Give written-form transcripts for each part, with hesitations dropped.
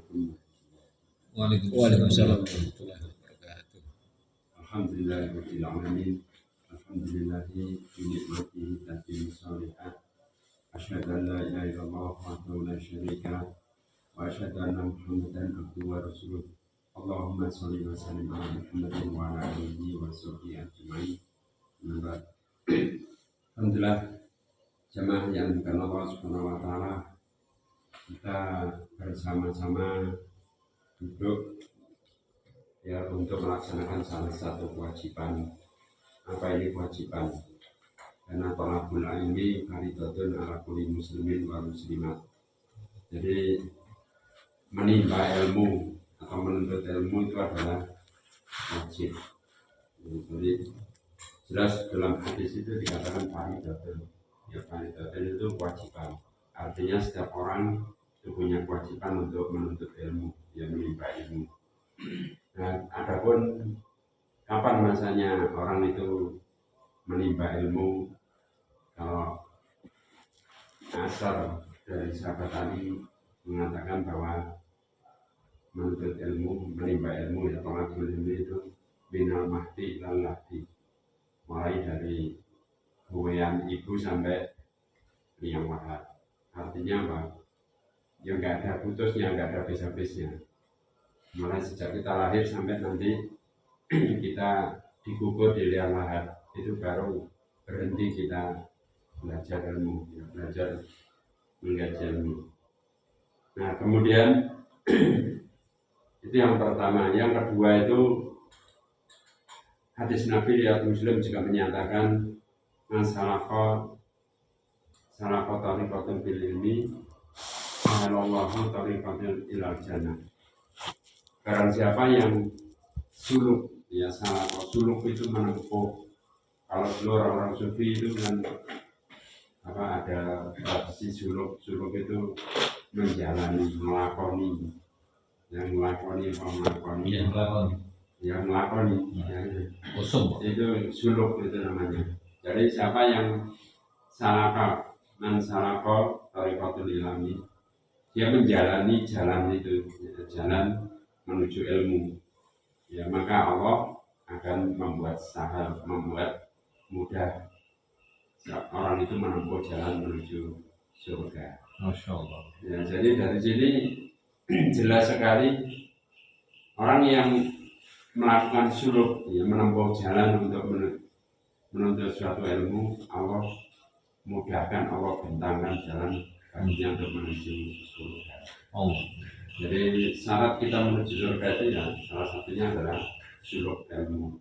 Waalaikumsalam warahmatullahi wabarakatuh. Alhamdulillahirabbil alamin. Alhamdulillahi bi ni'matihi tatimmu shalihat. Asyhadu an la ilaha illallah wahdahu la syarika lah wa asyhadu anna Muhammadan abduhu wa rasuluh. Allahumma shalli wa sallim ala Muhammadin wa ala alihi wa sahbihi ajmain. Alhamdulillah, jamaah yang dimuliakan Allah Subhanahu wa taala, kita bersama-sama duduk ya untuk melaksanakan salah satu kewajiban. Apa ini kewajiban? Karena thalabul ilmi fardhatun ala kulli muslimin wa muslimat. Jadi menimba ilmu atau menuntut ilmu itu adalah wajib. Jadi jelas dalam hadis itu dikatakan fardhatun. Ya, fardhatun itu kewajiban. Artinya setiap orang itu punya kewajiban untuk menuntut ilmu, ya menimba ilmu. Nah, adapun kapan masanya orang itu menimba ilmu, kalau asar dari sahabat Ali mengatakan bahwa menuntut ilmu, menimba ilmu ya thalabul ilmi itu binal mahdi ilal lahdi, mulai dari buayan ibu sampai liang lahat. Artinya apa? Ya nggak ada putusnya, nggak ada habis-habisnya. Mulai sejak kita lahir sampai nanti kita dikubur di liang lahat, itu baru berhenti kita belajar ilmu, ya, belajar mengkaji ilmu. Nah kemudian itu yang pertama. Yang kedua itu hadis Nabi riwayat Muslim juga menyatakan masalahah tariqatun bil ilmi halallahu tariqatun ilal jannah. Barang siapa yang suluk, ya salafah, suluk itu menempuh. Kalau dulu orang sufi itu kan apa, ada tradisi suluk itu menjalani, melakoni, yang melakoni itu suluk itu namanya. Jadi siapa yang salaka man salaka tariqatul ilmi, dia menjalani jalan itu, jalan menuju ilmu, ya maka Allah akan membuat sahal, membuat mudah orang itu menempuh jalan menuju surga. Masya Allah. Ya, jadi dari sini jelas sekali orang yang melakukan suluk, ya, menempuh jalan untuk menuntut suatu ilmu, Allah mudahkan, Allah bentangkan jalan baginya untuk menuju surga. Allah. Jadi syarat kita menuju surga itu ya salah satunya adalah suluk ilmu.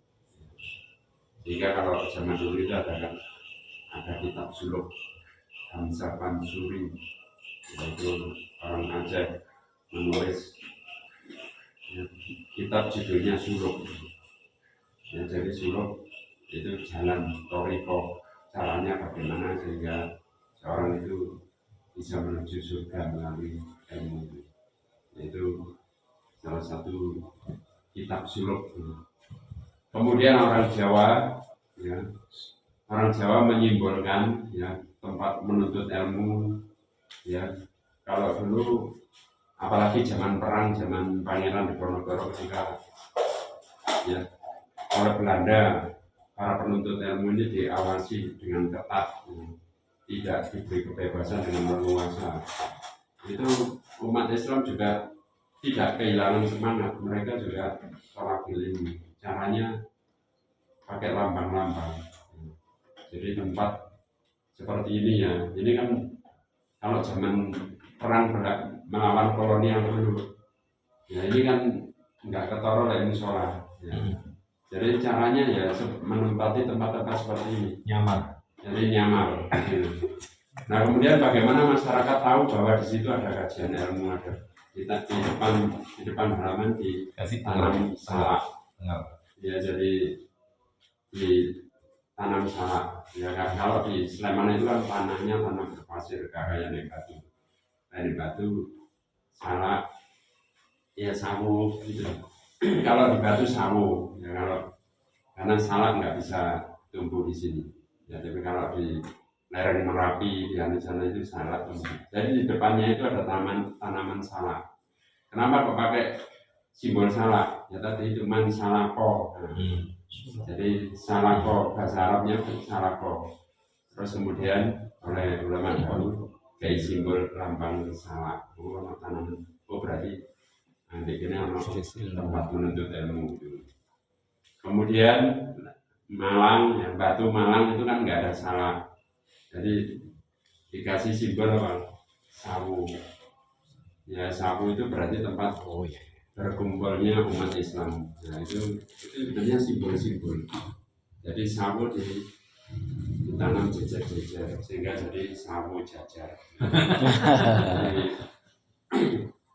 Jika kalau zaman dulu itu ada kitab suluk Hamzah Mansuri, yaitu orang Aceh menulis ya, kitab judulnya suluk. Ya, jadi suluk itu jalan toriko, caranya bagaimana sehingga seorang itu bisa menuju surga melalui ilmu. Itu salah satu kitab suluk. Kemudian orang Jawa, ya, orang Jawa menyimbolkan ya tempat menuntut ilmu, ya. Kalau dulu, apalagi zaman perang, zaman Pangeran Diponegoro ketika ya oleh Belanda, para penuntut ilmu ini diawasi dengan ketat, ya, tidak diberi kebebasan dengan leluasa. Itu umat Islam juga tidak kehilangan semangat, mereka juga thalabul ilmi. Caranya pakai lambang-lambang. Jadi tempat seperti ini ya, ini kan kalau zaman perang melawan kolonial dulu, ya ini kan nggak ketara oleh musola. Ya. Jadi caranya ya menempati tempat-tempat seperti ini. Nyamar. Jadi nyamar. Nah kemudian bagaimana masyarakat tahu bahwa di situ ada kajian ilmu, ada kita di depan halaman ditanam salak. Ya jadi ditanam salak. Ya kan kalau di Sleman itu kan tanahnya tanah berpasir, kayak di batu. Nah di batu salak, ya sawo gitu. Kalau di batu sawo, ya karena salak nggak bisa tumbuh di sini. Ya tapi kalau di lereng Merapi di sana itu salak tumbuh. Jadi di depannya itu ada tanaman salak. Kenapa kok pakai simbol salak? Ya tadi itu man salako. Nah, jadi salako bahasa Arabnya salako. Terus kemudian oleh ulama dahulu kayak simbol lambang salak. Oh, tanaman. Oh berarti nanti ini tempat menuntut ilmu. Kemudian Malang, ya, Batu Malang itu kan nggak ada salak. Jadi dikasih simbol apa? Sawu. Ya sawu itu berarti tempat berkumpulnya umat Islam. Nah itu sebenarnya simbol-simbol. Jadi sawu ditanam jejer-jejer sehingga jadi sawu jajar. Jadi,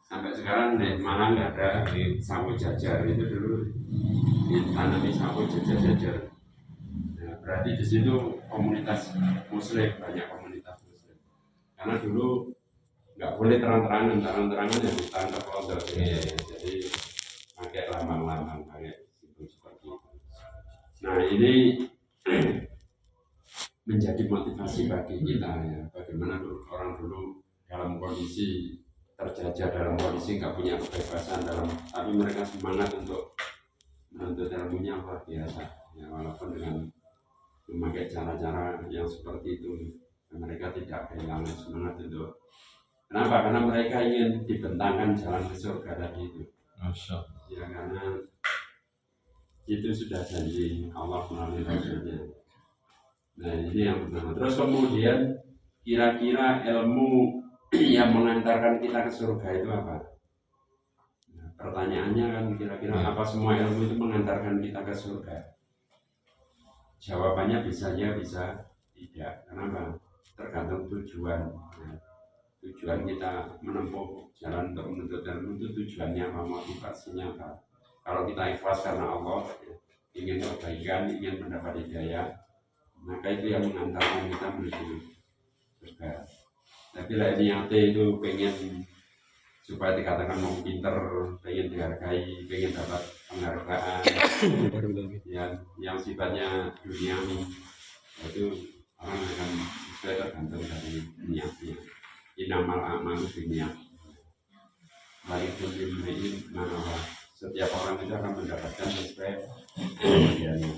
sampai sekarang di Malang nggak ada sawu jajar, itu dulu ditanami sawu jajar-jajar. Nah, berarti di situ komunitas Muslim, banyak komunitas Muslim. Karena dulu nggak boleh terang-terangan yang ditangkap kelompok. Jadi pakai lambang-lambang, pakai simbol seperti itu. Nah ini menjadi motivasi bagi kita ya, bagaimana orang dulu dalam kondisi terjajah, dalam kondisi nggak punya kebebasan, tapi mereka semangat untuk menuntut ilmunya luar biasa ya, walaupun dengan memakai cara-cara yang seperti itu, mereka tidak kehilangan semangat untuk. Kenapa? Karena mereka ingin dibentangkan jalan ke surga tadi itu. Ya karena itu sudah janji Allah melalui Rasulnya. Nah ini yang pertama. Terus kemudian kira-kira ilmu yang mengantarkan kita ke surga itu apa? Nah, pertanyaannya kan kira-kira apa semua ilmu itu mengantarkan kita ke surga? Jawabannya bisa ya, bisa tidak. Kenapa? Tergantung tujuan. Nah, tujuan kita menempuh jalan untuk menuntut ilmu itu tujuannya apa, motivasinya apa. Kalau kita ikhlas karena Allah, ingin kebaikan, ingin mendapat hidayah, maka itu yang mengantarkan kita menuju surga. Tapi lah niatnya itu pengen supaya dikatakan mau pinter, pengen dihargai, pengen dapat penghargaan yang sifatnya duniawi, itu orang akan sesuai tergantung dari niatnya. Inamal amalu binniat. Baik pun dimiliki mana setiap orang itu akan mendapatkan sesuai niatnya.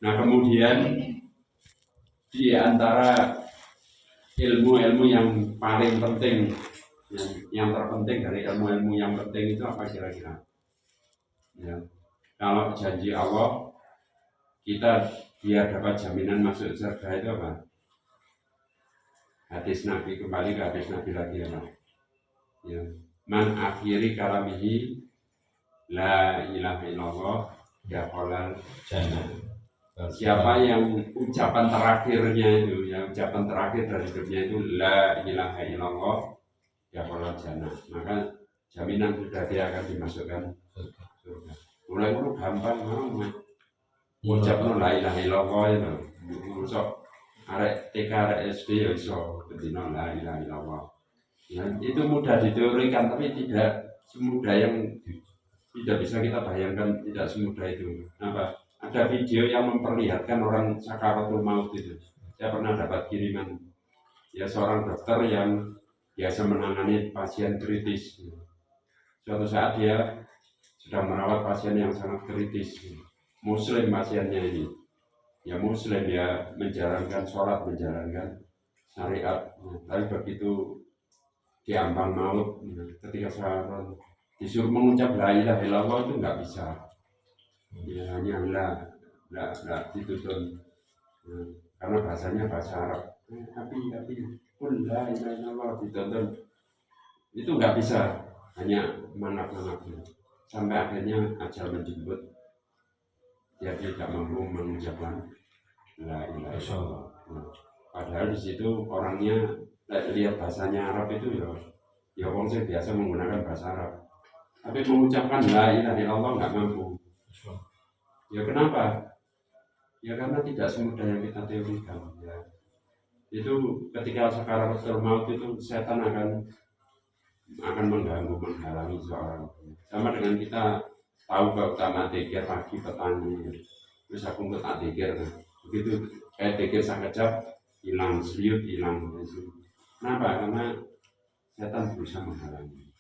Nah kemudian di antara ilmu-ilmu yang paling penting, yang terpenting dari ilmu-ilmu yang penting itu apa kira-kira? Ya, kalau janji Allah kita biar dapat jaminan masuk surga itu apa? Hadis Nabi, kembali ke hadis Nabi lagi ya, ya. Man akhiri kalamihi la ilaha illallah dakhalal jannah. Siapa yang ucapan terakhirnya itu, yang ucapan terakhir dari hidupnya itu la ilaha illallah dakhalal jannah, maka jaminan sudah dia akan dimasukkan surga. Mulai dulu gampang banget ucapno la ilaha illallah itu. Sok arek TK arek SD ya iso bedino la ilaha illallah. Ya, itu mudah diteorikan tapi tidak semudah yang tidak bisa kita bayangkan, tidak semudah itu. Apa? Ada video yang memperlihatkan orang sakaratul maut itu. Saya pernah dapat kiriman ya seorang dokter yang biasa menangani pasien kritis. Suatu saat dia sedang merawat pasien yang sangat kritis. Muslim pasiennya ini. Ya Muslim, ya menjalankan sholat, menjalankan syariat. Tapi begitu diambang maut, ketika saya disuruh mengucap la ilaha illallah itu nggak bisa. Ya hanya nggak dituntun, karena bahasanya bahasa Arab. Tapi pun la ilaha illallah dituntun itu nggak bisa, hanya manap-manapnya. Sampai akhirnya ajal menjemput, dia tidak mampu mengucapkan la ilaha illallah. Padahal di situ orangnya lihat bahasanya Arab itu ya orang sih biasa menggunakan bahasa Arab, tapi mengucapkan la ilaha illallah nggak mampu. Ya kenapa? Ya karena tidak semudah yang kita teorikan. Ya. Itu ketika sakaratul maut itu setan akan mengganggu, menghalangi seorang. Sama dengan kita tahu keutamaan dzikir pagi petang. Terus aku tak dzikir, begitu kayak dzikir sekejap hilang, seliut hilang. Kenapa? Karena setan berusaha menghalangi.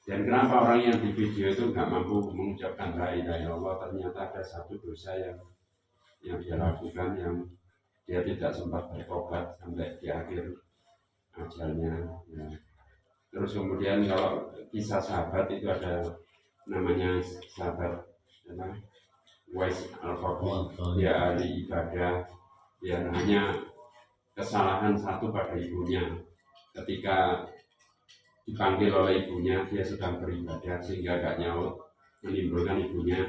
Dan kenapa orang yang di video itu nggak mampu mengucapkan la ilaha illallah, ternyata ada satu dosa yang dia lakukan, yang dia tidak sempat bertobat sampai di akhir ajalnya. Ya. Terus kemudian kalau kisah sahabat itu ada namanya sahabat Wais Al-Qarni, dia ahli ibadah, dia hanya kesalahan satu pada ibunya. Ketika dipanggil oleh ibunya, dia sedang beribadah sehingga gak nyaut, menimbulkan ibunya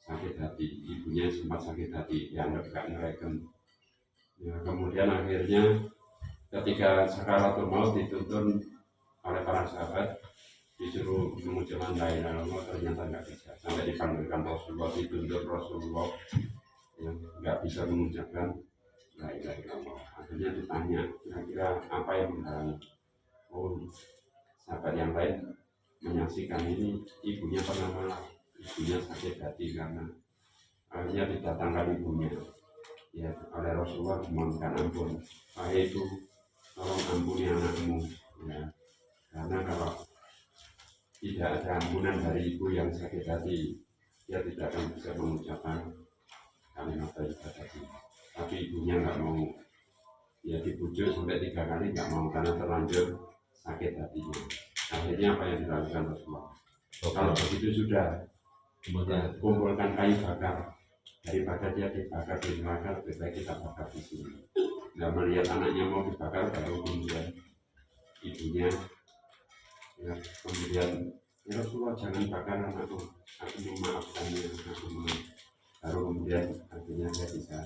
sakit hati. Ibunya sempat sakit hati, dianggap gak ngereken. Ya, kemudian akhirnya ketika sakaratul maut dituntun oleh para sahabat, disuruh mengucapkan la ilaha illallah, ternyata nggak bisa. Sampai dipanggilkan Rasulullah, dituntut Rasulullah yang nggak bisa mengucapkan la ilaha illallah. Akhirnya ditanya, kira-kira apa yang menghalangi? Oh, sahabat yang lain menyaksikan ini, ibunya pernah marah, ibunya sakit hati karena akhirnya didatangkan ibunya. Ya, oleh Rasulullah memohonkan ampun. Wahai ibu, tolong ampuni anakmu. Ya, karena kalau tidak ada ampunan dari ibu yang sakit hati, dia tidak akan bisa mengucapkan kalimat thayyibah tadi. Tapi ibunya nggak mau, ya dibujuk sampai 3 kali nggak mau karena terlanjur sakit hatinya. Akhirnya apa yang dilakukan Rasulullah? Kalau begitu sudah, ya, kumpulkan kayu bakar. Daripada dia dibakar di neraka, lebih baik kita bakar di sini. Nggak melihat anaknya mau dibakar, baru kemudian ibunya, ya, kemudian ya Rasulullah jangan bakar anakku, aku memaafkannya, aku mau. Baru kemudian akhirnya saya bisa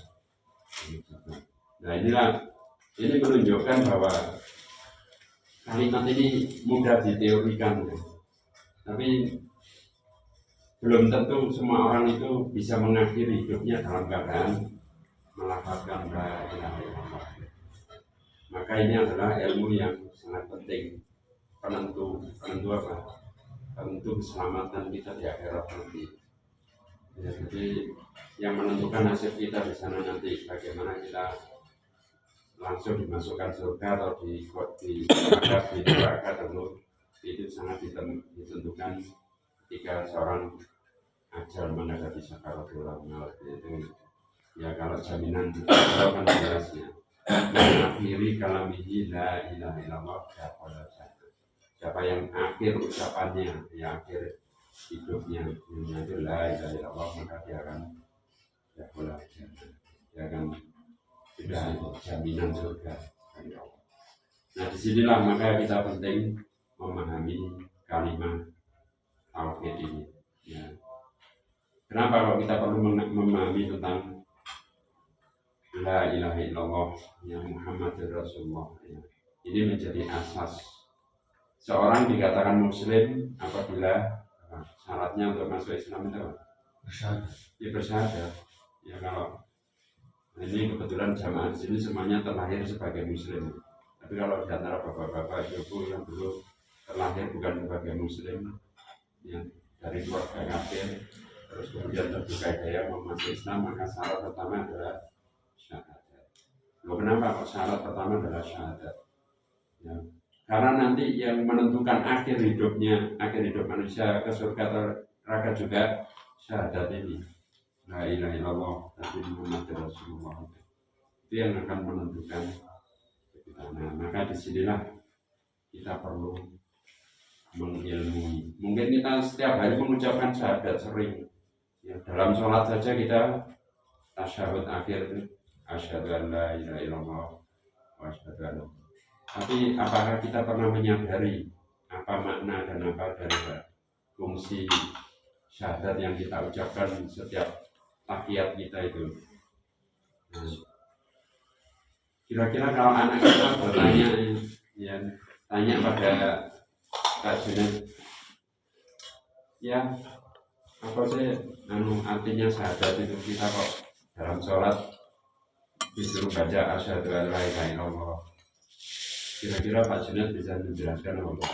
mengucapkan. Nah ini menunjukkan bahwa kalimat ini mudah diteorikan, ya. Tapi belum tentu semua orang itu bisa mengakhiri hidupnya dalam keadaan melafazkan la ilaha illallah. Maka ini adalah ilmu yang sangat penting, penentu apa? Penentu keselamatan kita di akhirat nanti. Ya, jadi yang menentukan nasib kita di sana nanti, bagaimana kita langsung dimasukkan surga atau di neraka, tentu itu sangat ditentukan ketika seorang ajal menghadapi sakaratul maut. Itu ya, kalau jaminan itu kan jelasnya mengakhiri kalamihi la ilaha illallah dakhala jannah. Siapa yang akhir ucapannya, yang akhir hidupnya itu la ilaha illallah, maka dia akan dakhala jannah, dia akan sudah jaminan surga dari Allah. Nah, disinilah maka kita penting memahami kalimat tauhid ini. Ya. Kenapa kalau kita perlu memahami tentang la ilaha illallah, ya, Muhammad Rasulullah, ya. Ini menjadi asas. Seorang dikatakan muslim apabila syaratnya untuk masuk Islam itu bersyahadat. Ya, kalau ini kebetulan jamaah di sini semuanya terlahir sebagai muslim. Tapi kalau di antara bapak-bapak ibu yang dulu terlahir bukan sebagai muslim, ya, dari keluarga kafir, terus kemudian terbuka hidayah masuk Islam, maka syarat pertama adalah syahadat. Loh, kenapa kok syarat pertama adalah syahadat? Ya, karena nanti yang menentukan akhir hidup manusia ke surga atau neraka juga syahadat ini. La ilaha illallah Muhammad Rasulullah. Itu yang akan menentukan kita. Nah, maka disinilah kita perlu mengilmui. Mungkin kita setiap hari mengucapkan syahadat sering. Ya, dalam sholat saja kita tasyahud akhir asyhadu an la ilaha illallah wa asyhadu anna. Tapi apakah kita pernah menyadari apa makna dan apa dari fungsi syahadat yang kita ucapkan setiap tahiyat kita itu? Nah, kira-kira kalau anak kita bertanya, ya, tanya pada Kak Junet, ya, apa sih artinya syahadat itu? Kita kok dalam sholat disuruh baca asyhadu an la ilaha illallah. Kira-kira Pak Junet bisa menjelaskan apa?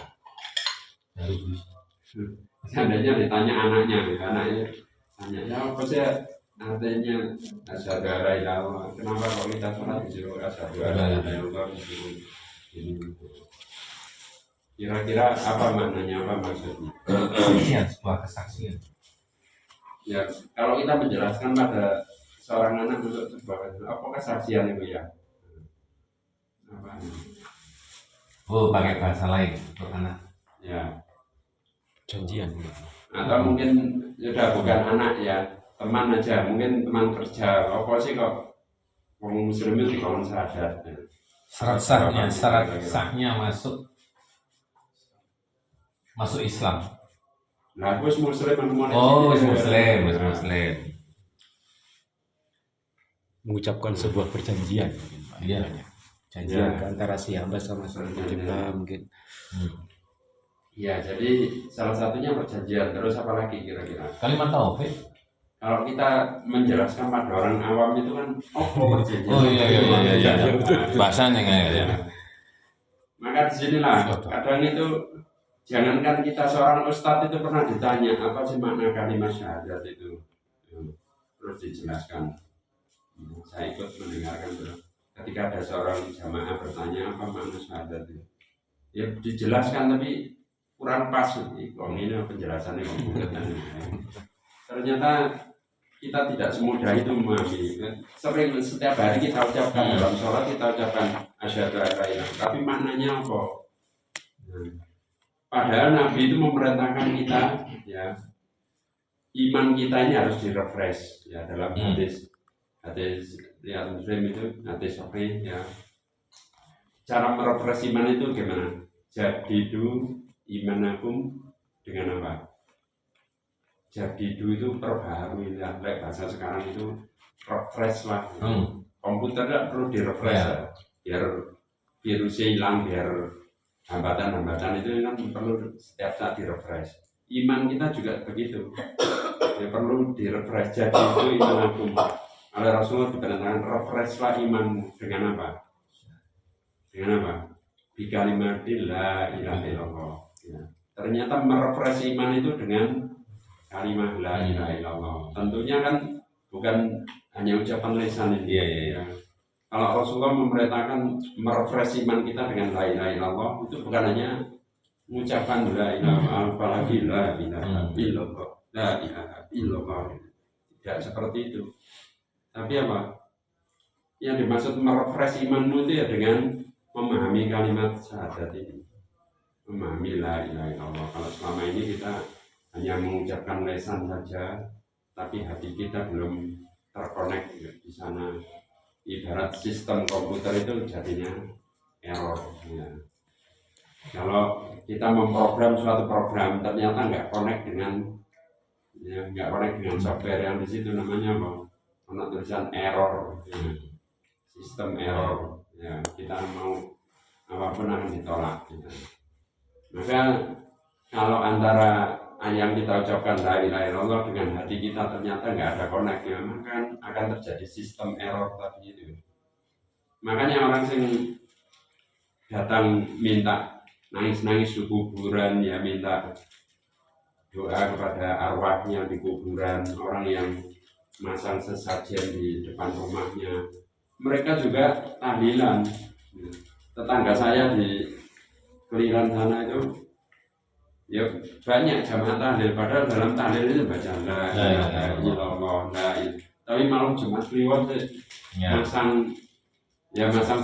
Seandainya ditanya anaknya tanya apa sih artinya asyhadu an la ilaha illallah? Kenapa kok kita sholat disuruh asyhadu an la ilaha illallah, disuruh ini? Kira-kira apa maknanya, apa maksudnya? Kesaksian, sebuah kesaksian. Ya, kalau kita menjelaskan pada seorang anak untuk sebuah apa kesaksian itu ya? Apa? Oh, pakai bahasa lain untuk anak. Ya, Janjian. atau mungkin sudah bukan anak ya, teman aja, mungkin teman kerja. Apa sih kok orang muslim itu dikon syahadat? Syarat sahnya masuk Islam. Nah, aku muslim Oh, muslim. Mengucapkan sebuah perjanjian. Iya. Janjian Ya. antara si hamba sama si pencipta mungkin. Ya, jadi salah satunya perjanjian. Terus apa lagi kira-kira? Kalimat tauhid. Kalau kita menjelaskan pada orang awam itu kan, perjanjian. Oh iya. Bahasanya ya. Maka disinilah kadang itu jangankan kita seorang ustadz itu pernah ditanya apa sih makna kalimat syahadat itu, terus dijelaskan. Saya ikut mendengarkan terus. Ketika ada seorang jamaah bertanya apa makna syahadat itu, ya dijelaskan tapi kurang pas. Ini penjelasannya ternyata kita tidak semudah itu memahami. Sering setiap hari kita ucapkan dalam sholat, kita ucapkan asyhadu an la ilaha illallah, tapi maknanya apa? Padahal Nabi itu memerintahkan kita, ya, iman kita ini harus direfresh, ya, dalam hadis ya Muslim itu hadis sahih, ya. Cara merefresh iman itu gimana? Jadidu imanakum dengan apa? Jadidu itu perbaharui, ya, bahasa sekarang itu refresh lah. Komputer tidak perlu direfresh, ya. Biar virusnya hilang, biar hambatan-hambatan itu kan perlu setiap saat direfresh. Iman kita juga begitu, ya perlu direfresh. Jadi itu imanakum. Oleh Rasulullah diperintahkan refreshlah imanmu dengan apa? Dengan apa? Bikalimatil la ilaha illallah. Ya. Ternyata merefresh iman itu dengan kalimat la ilaha illallah. Tentunya kan bukan hanya ucapan lisan ini. Ya. Kalau Rasulullah memerintahkan merefresh iman kita dengan la ilaha illallah, itu bukan hanya mengucapkan la ilaha, apalagi la ilaha illallah, la ilaha illallah. Tidak seperti itu. Tapi apa? Yang dimaksud merefresh imanmu itu ya dengan memahami kalimat syahadat ini, memahami la ilaha illallah. Kalau selama ini kita hanya mengucapkan lisan saja, tapi hati kita belum terkonek di sana. Ibarat sistem komputer itu jadinya error. Ya. Kalau kita memprogram suatu program ternyata nggak connect dengan, ya, nggak connect dengan software yang di situ, namanya apa? Ada tulisan error, ya. Sistem error. Ya, kita mau apapun akan ditolak. Ya. Maka kalau antara yang kita ucapkan la ilaha illallah dengan hati kita ternyata nggak ada koneknya, maka akan terjadi sistem error tadi itu. Makanya orang yang datang minta nangis-nangis di kuburan, ya minta doa kepada arwahnya di kuburan, orang yang masang sesajen di depan rumahnya, mereka juga tahlilan. Tetangga saya di Keliran sana itu ya banyak jamaah tahlil, padahal dalam tahlil itu baca la ilaha illallah, tapi malam Jumat Kliwon masang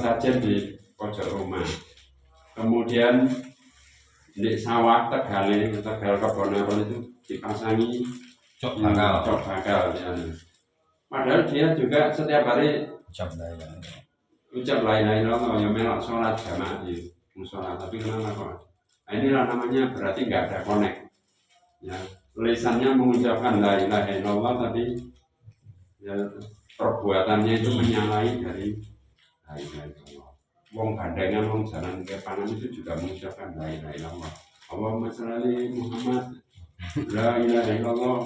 sajen di pojok rumah. Kemudian di sawah Tegal Kebonaron itu dipasangi cok bakal, ya. Padahal dia juga setiap hari ucap la ilaha illallah, ya melok sholat jamaah di musola, tapi kenapa kok? Nah, inilah namanya berarti nggak ada connect. Ya, lisannya mengucapkan la ilaha illallah, tapi ya, perbuatannya itu menyalahi dari la ilaha illallah. Wong gandengan, wong jalan ke pangan itu juga mengucapkan la ilaha illallah. Allahumma sholli Muhammad, la ilaha illallah,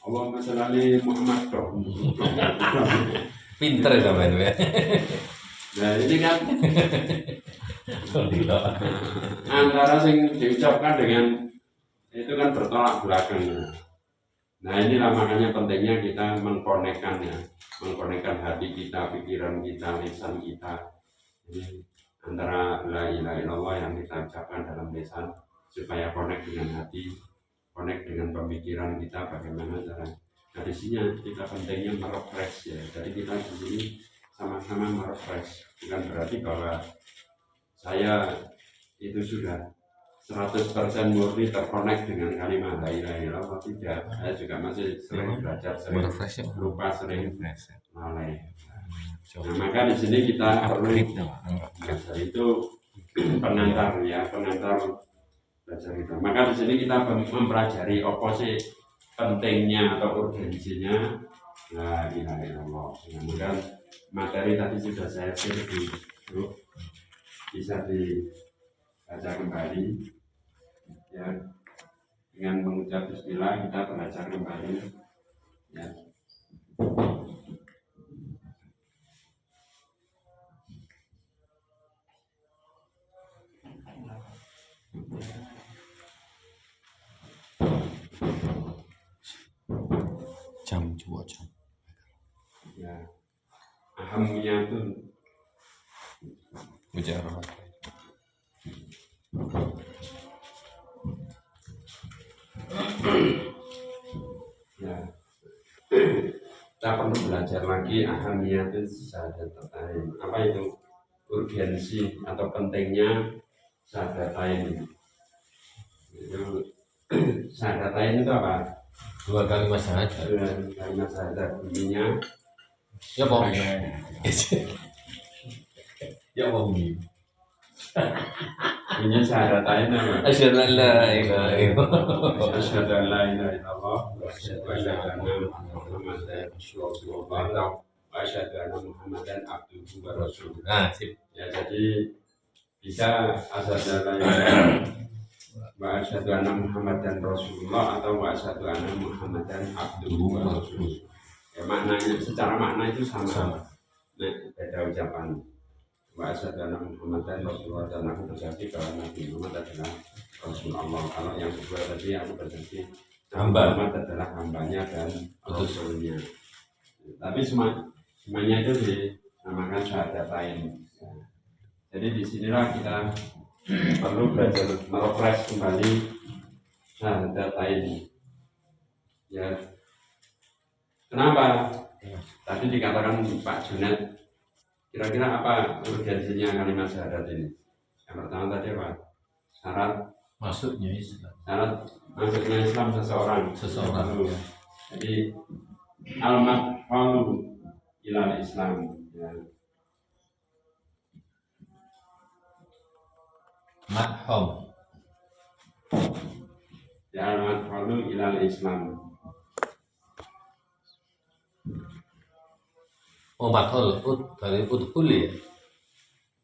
Allahumma sholli Muhammad. Pinter ya sampean ya. Nah ini kan antara yang diucapkan dengan itu kan bertolak belakang. Nah inilah makanya pentingnya kita mengkonekkan hati kita, pikiran kita, lisan kita. Jadi antara la ilaha illallah yang kita ucapkan dalam lisan supaya connect dengan hati, connect dengan pemikiran kita bagaimana cara. Nah di sini kita pentingnya merefresh ya. Jadi kita di sini sama-sama merefresh. Bukan berarti bahwa saya itu sudah 100% murni terkonek dengan kalimat la ilaha illallah, tidak. Saya juga masih sering belajar, sering lupa, sering lalai. Nah, maka di sini kita perlu belajar itu pengantar ya, pengantar belajar itu. Maka di sini kita mempelajari apa sih pentingnya atau urgensinya la ilaha illallah. Kemudian materi tadi sudah saya share di grup, bisa dibaca kembali ya, dengan mengucap bismillah kita belajar kembali ya. Jam 2 jam. Ya, ahamnya itu Bicara. ya, kita perlu belajar lagi ahamnya itu syahadatain. Apa itu urgensi atau pentingnya syahadatain? Itu syahadatain itu apa? 2 kalimat syahadat. Kalimat syahadat bunyinya Ya Pak. Ya Pak. bunyi syahadatain apa? Asyhadu an la ilaha illallah. Asyhadu an la ilaha illallah wa asyhadu anna Muhammadan rasulullah wa asyhadu anna Muhammadan abduhu wa rasuluh. Nah, sip. Ya jadi bisa asyhadu an la ilaha wa asyhadu anna Muhammadan rasulullah atau wa asyhadu anna Muhammadan abduhu wa rasuluh. Ya maknanya secara makna itu sama. Nah, beda ucapan. Wa asyhadu anna Muhammadan rasulullah, dan aku bersaksi bahwa Nabi Muhammad adalah Rasulullah. Kalau yang kedua tadi aku bersaksi Hamba. Muhammad adalah hambanya dan rasulnya. Tapi semuanya itu dinamakan syahadatain. Jadi disinilah kita perlu belajar merefresh kembali syahadatain. Ya, kenapa? Tadi dikatakan Pak Junet, kira-kira apa urgensinya kalimat syahadat ini? Yang pertama tadi apa? Syarat Maksudnya Islam. syarat masuknya Islam seseorang. Ya. Jadi al-madkhalu ilal Islam. Ya. Madhum. Ya al-madkhalu ilal Islam. Oh, madhul dari udhul ya.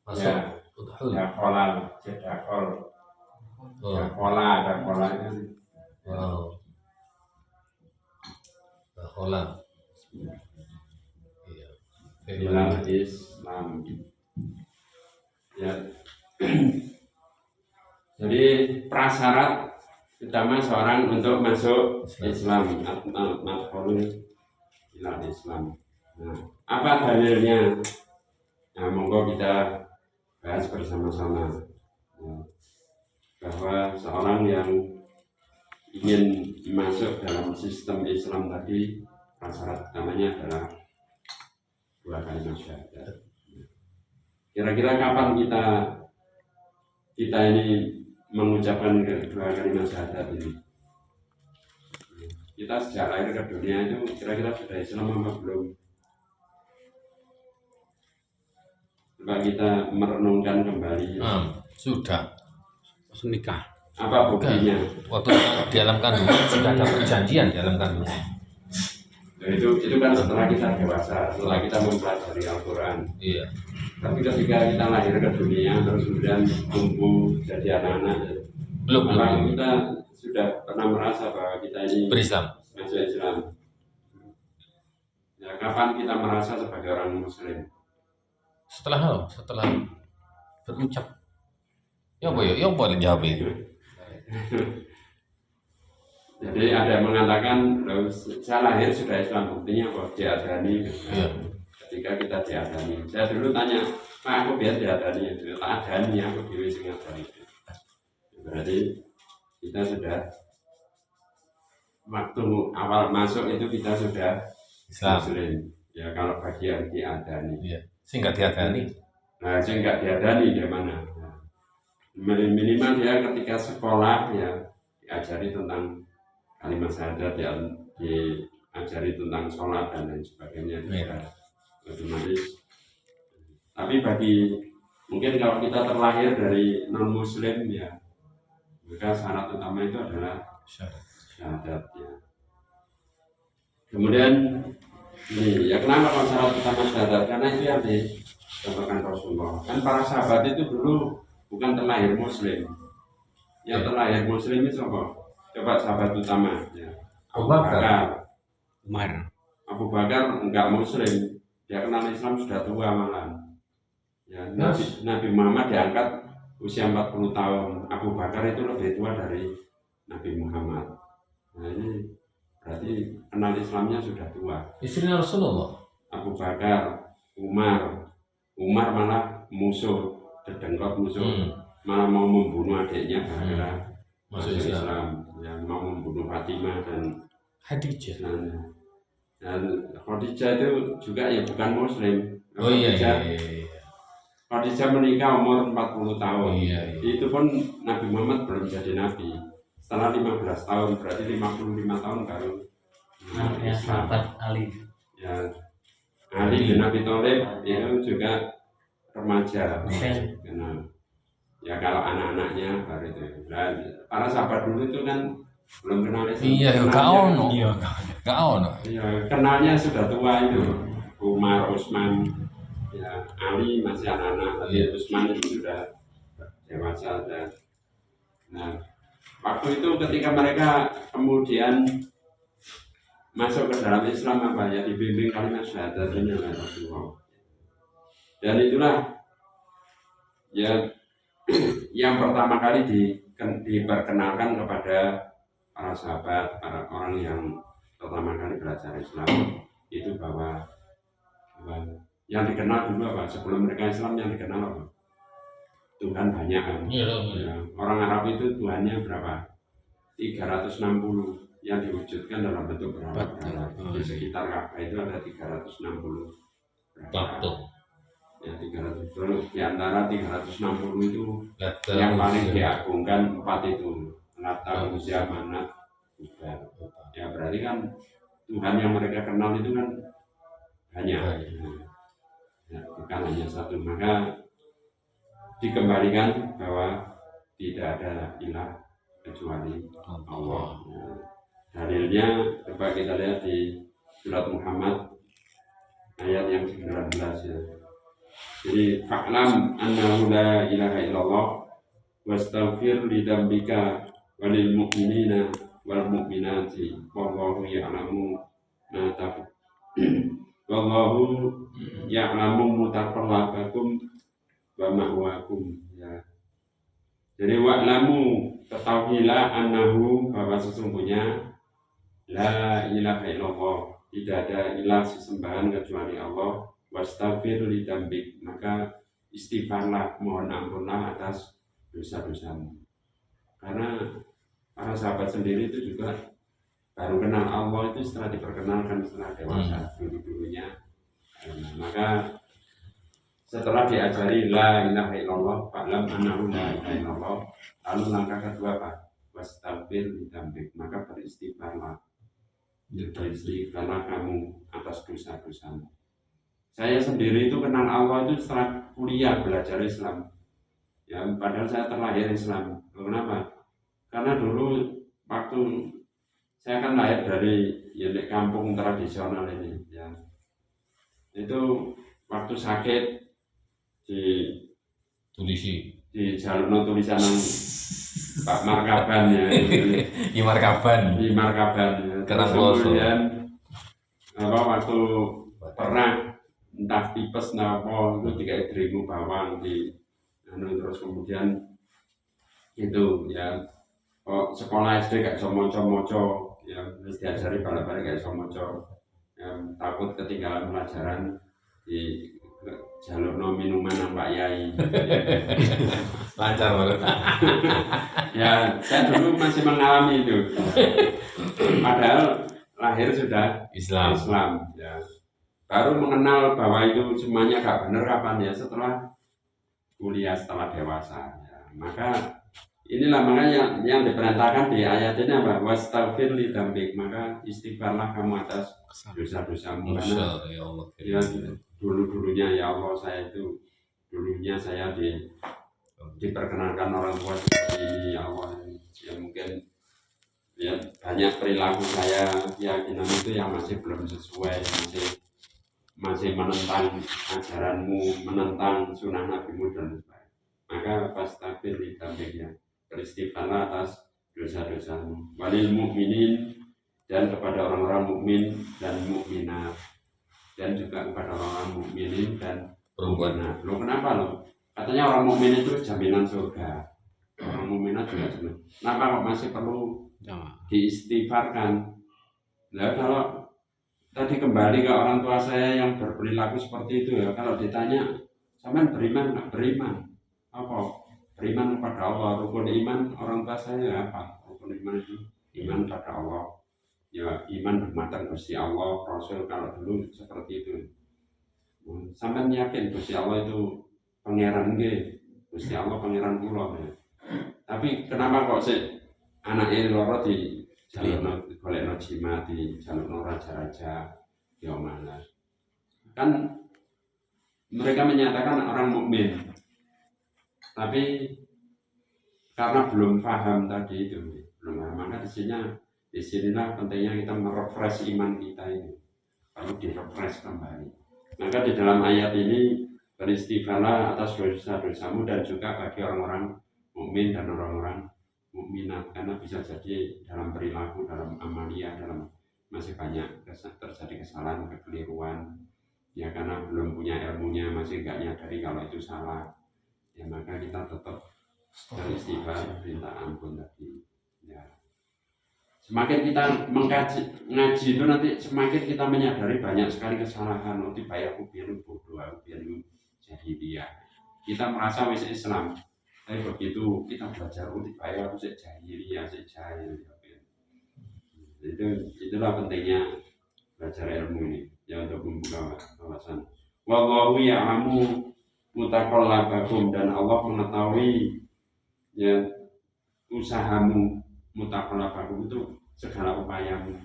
Masuk Ya. udhul. Ya kolal, jedakol. Oh. Ya kola, ada kola kan. Wow. Holland. Iya. Ilal Islam. Ya. Jadi prasyarat utama seorang untuk masuk Islam, madkhulun ilal Islam. Nah, apa dalilnya? Nah, monggo kita bahas bersama-sama. Ya. Bahwa seorang yang ingin masuk dalam sistem Islam tadi, prasyarat utamanya adalah 2 kalimat syahadat. Kira-kira kapan kita ini mengucapkan 2 kalimat syahadat ini? Kita sejak lahir ke dunia itu kira-kira sudah Islam apa belum? Coba kita merenungkan kembali. Sudah. Nikah. Apa buktinya? Waktu di alam kandungan sudah ada perjanjian di alam kandungan. Nah, itu kan setelah kita dewasa, setelah kita mempelajari Al-Quran. Iya. Tapi ketika kita lahir ke dunia terus kemudian tumbuh jadi anak-anak, Belum. kita sudah pernah merasa bahwa kita ini Berislam. masuk Islam. Ya, kapan kita merasa sebagai orang Muslim? Setelah berucap. Ya boleh jawab ini. Jadi ada yang mengatakan, saya lahir sudah Islam, buktinya kok diadani. Iya. ketika kita diadani. Saya dulu tanya, Pak aku biar diadani, tak adani aku dewi sing ngadani. Berarti kita sudah waktu awal masuk itu kita sudah Islam. Muslim. Ya kalau bagian diadani. Iya. Sing nggak diadani. Nah, saya nggak diadani di mana. Minimal dia ketika sekolah ya diajari tentang kalimat syahadat, ya diajari tentang sholat dan lain sebagainya. Iya. Otomatis. Tapi bagi mungkin kalau kita terlahir dari non muslim ya, maka syarat utama itu adalah syahadat ya. Kemudian ini ya kenapa kalau syarat utama syahadat? Karena itu yang dicontohkan Rasulullah. Kan para sahabat itu dulu bukan terlahir muslim. Yang terlahir muslim itu apa? Coba sahabat utama ya. Abu Bakar. Umar. Abu Bakar enggak muslim. Dia kenal Islam sudah tua malah. Ya, Nabi Muhammad diangkat usia 40 tahun. Abu Bakar itu lebih tua dari Nabi Muhammad. Nah ini berarti kenal Islamnya sudah tua. Istrinya Rasulullah. Abu Bakar, Umar malah musuh, dedengkot musuh, malah mau membunuh adiknya gara-gara masuk Islam. Ya, mau membunuh Fatimah dan Khadijah. Dan Khadijah itu juga ya bukan muslim. Oh iya. Khadijah menikah umur 40 tahun. Iya. Itu pun Nabi Muhammad belum jadi nabi. Setelah 15 tahun berarti 55 tahun baru sahabat Ali. Ya, Ali bin Abi Thalib itu juga remaja. Kenal. Ya kalau anak-anaknya baru itu. Nah, para sahabat dulu itu kan belum kenal Islam. Iya, gak ono. Iya, kenalnya sudah tua itu. Umar, Utsman, ya Ali masih anak-anak, tapi Utsman itu sudah dewasa. Nah, waktu itu ketika mereka kemudian masuk ke dalam Islam apa ya dibimbing kalimat syahadat ini oleh Rasulullah. Dan itulah ya yang pertama kali diperkenalkan kepada para sahabat, para orang yang pertama kali belajar Islam itu bahwa yang dikenal dulu apa sebelum mereka Islam yang dikenal apa Tuhan banyak kan. Ya, orang Arab itu Tuhannya berapa 360 yang diwujudkan dalam bentuk berhala. Di sekitar Ka'bah itu ada 360 berhala. Ya 300 di antara 360 itu yang paling diagungkan 4 itu Lata, Uzza, Manat, Buddha. Ya berarti kan Tuhan yang mereka kenal itu kan banyak. Ya, bukan hanya satu. Maka dikembalikan bahwa tidak ada ilah kecuali Allah. Ya. Dalilnya coba kita lihat di surat Muhammad ayat yang 19 ya. Jadi fa'lam annahu la ilaha illallah wastaghfir li dzambika walil mu'minina wal mu'minati wallahu ya'lamu ma wallahu ya'lamu mutaqallabakum wa ma'wakum ya. Jadi wa'lamu ketahuilah annahu bahwa sesungguhnya la ilaha illallah tidak ada ilah sesembahan kecuali Allah. Wastaghfir li dzambik maka istighfarlah mohon ampunlah atas dosa-dosamu. Karena para sahabat sendiri itu juga baru kenal Allah itu setelah diperkenalkan setelah dewasa dulu-dulunya. Maka setelah diajari la ilaha illallah fa'lam annahu la ilaha illallah, lalu langkah kedua apa? Wastaghfir li dzambik maka beristighfarlah. Beristighfarlah kamu atas dosa-dosamu. Saya sendiri itu kenal Allah itu setelah kuliah belajar Islam. Ya, padahal saya terlahir Islam. Kenapa? Karena dulu waktu saya kan lahir dari ya, kampung tradisional ini. Ya. Itu waktu sakit di jalur tulisan Pak Markaban ya. Di Markaban. Di Markaban. Ya. Kemudian waktu pernah entah tipes napa itu dikai deringu bawang di terus kemudian itu ya sekolah SD gak iso maca-maca ya terus diajari balik-balik gak iso maca ya, takut ketinggalan pelajaran di jalurno minuman nang Pak Yai. Lancar banget. Ya, saya dulu masih mengalami itu. Padahal lahir sudah Islam. Ya. Baru mengenal bahwa itu semuanya gak benar kapan ya setelah kuliah, setelah dewasa. Ya. Maka inilah makanya yang diperintahkan di ayat ini apa? Wastaghfir li dzambik, maka istighfarlah kamu atas dosa-dosamu. Karena Masya Allah. ya, dulunya ya Allah saya itu dulunya saya diperkenalkan orang tua seperti ini ya Allah, ya mungkin ya banyak perilaku saya keyakinan itu yang masih belum sesuai, masih menentang ajaranmu, menentang sunnah nabimu dan sebagainya. Maka fastaghfir li dzambika, beristighfarlah atas dosa-dosamu, walil mukminin, dan kepada orang-orang mukmin dan mukminat, dan juga kepada orang mukminin dan Perempuan. mukminat. Loh kenapa loh? Katanya orang mukmin itu jaminan surga. Orang mukminat juga jaminan. Kenapa kok masih perlu diistighfarkan? Nah kalau tadi kembali ke orang tua saya yang berperilaku seperti itu ya, kalau ditanya sampean beriman nggak beriman? Apa? Beriman kepada Allah. Rukun iman orang tua saya apa? Rukun iman itu iman pada Allah. Ya iman bermatan Gusti Allah, Rasul kalau dulu seperti itu. Sampai yakin Gusti Allah itu pangeran nggih. Gusti Allah pangeran kula. Ya. Tapi kenapa kok sih anake loro di jalurno golekno jimat, di jalurno raja-raja ya mana? Kan mereka menyatakan orang mukmin. Tapi karena belum paham tadi itu, belum paham, maka disinilah pentingnya kita merefresh iman kita ini, perlu direfresh kembali. Maka di dalam ayat ini beristighfarlah atas dosa-dosamu dan juga bagi orang-orang mukmin dan orang-orang mukminat, karena bisa jadi dalam perilaku, dalam amalia, dalam masih banyak terjadi kesalahan, kekeliruan, ya karena belum punya ilmunya, masih nggak nyadari kalau itu salah, ya maka kita tetap beristighfar, minta ampun tadi, ya. Semakin kita ngaji itu nanti semakin kita menyadari banyak sekali kesalahan. Nanti bayar biar bodoh, biar jadi dia. Kita merasa wis Islam, tapi begitu kita belajar bayar sih jahiliyah, sih jahil. Itulah pentingnya belajar ilmu ini, ya untuk membuka wawasan. Wallahu ya'lamu mutaqallabakum, dan Allah mengetahui ya usahamu. Mutaqallabakum itu segala upayamu,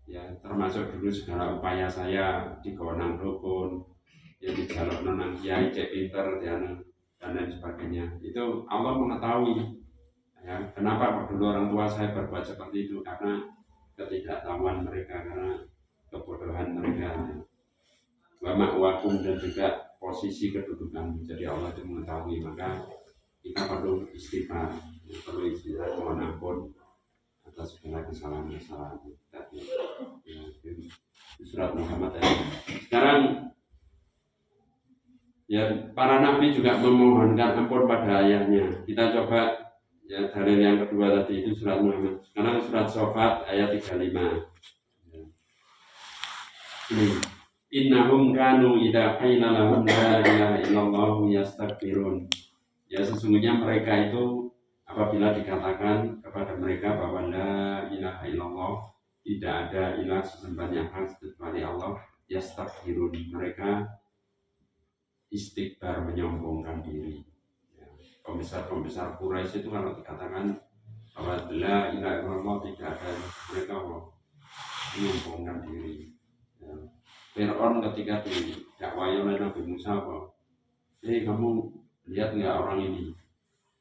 ya termasuk dulu segala upaya saya di Gonang Rukun, ya di jalur nonang kiai cek pinter dan lain sebagainya. Itu Allah mengetahui. Ya, kenapa kok dulu orang tua saya berbuat seperti itu? Karena ketidaktahuan mereka, karena kebodohan mereka. Wa ma'wakum, dan juga posisi kedudukan. Jadi Allah itu mengetahui, maka kita perlu istighfar. Perlu istighfar, mohon ampun atas segala kesalahan-kesalahan tadi. Ya, surat Muhammad ya. Sekarang ya para nabi juga memohonkan ampun pada ayahnya. Kita coba ya dalil yang kedua tadi itu surat Muhammad. Sekarang surat Shofat ayat 35. Ya. Innahum kanu idza qila lahum la ilaha illallah yastakbirun. Ya sesungguhnya mereka itu apabila dikatakan kepada mereka bahwa la ilaha illallah, tidak ada ilah sesembahan yang hak kecuali Allah, yastakbirun, mereka istikbar, menyombongkan diri. Ya, pembesar-pembesar Quraisy itu kalau dikatakan bahwa la ilaha illallah tidak ada, mereka menyombongkan diri. Ya. Fir'aun ketika didakwai oleh Nabi Musa, kamu lihat nggak orang ini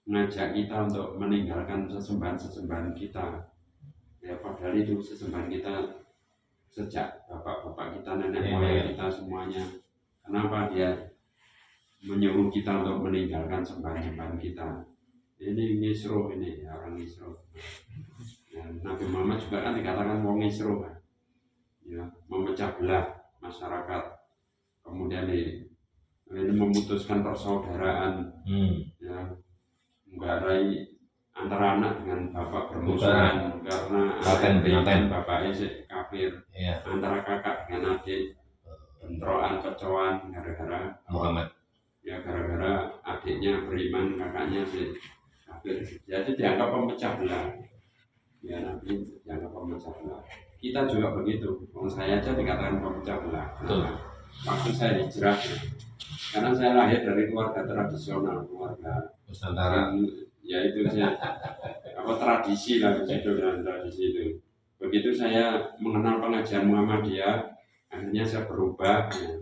ngajak kita untuk meninggalkan sesembahan-sesembahan kita, ya padahal itu sesembahan kita sejak bapak-bapak kita, nenek moyang kita semuanya. Kenapa dia menyuruh kita untuk meninggalkan sembahan-sembahan kita? Ini Nisro, ini ya, orang Nisro. Ya, Nabi Muhammad juga kan dikatakan wong Nisro kan, ya memecah belah masyarakat, kemudian ini memutuskan persaudaraan, ya menggarai antara anak dengan bapak bermusuhan karena anak dengan bapaknya kafir, antara kakak dengan adik bentrokan kecoan gara-gara Muhammad. ya gara-gara adiknya beriman, kakaknya sih kafir. Jadi dianggap pemecah belah. Ya Nabi dianggap pemecah belah. Kita juga begitu. Kalau saya aja dikatakan pemecah belah. Betul. Maksud saya hijrah. Karena saya lahir dari keluarga tradisional, keluarga Nusantara. ya itu saya apa tradisi lah di situ dan tradisi itu. Begitu saya mengenal pengajian Muhammadiyah, akhirnya saya berubah. Ya.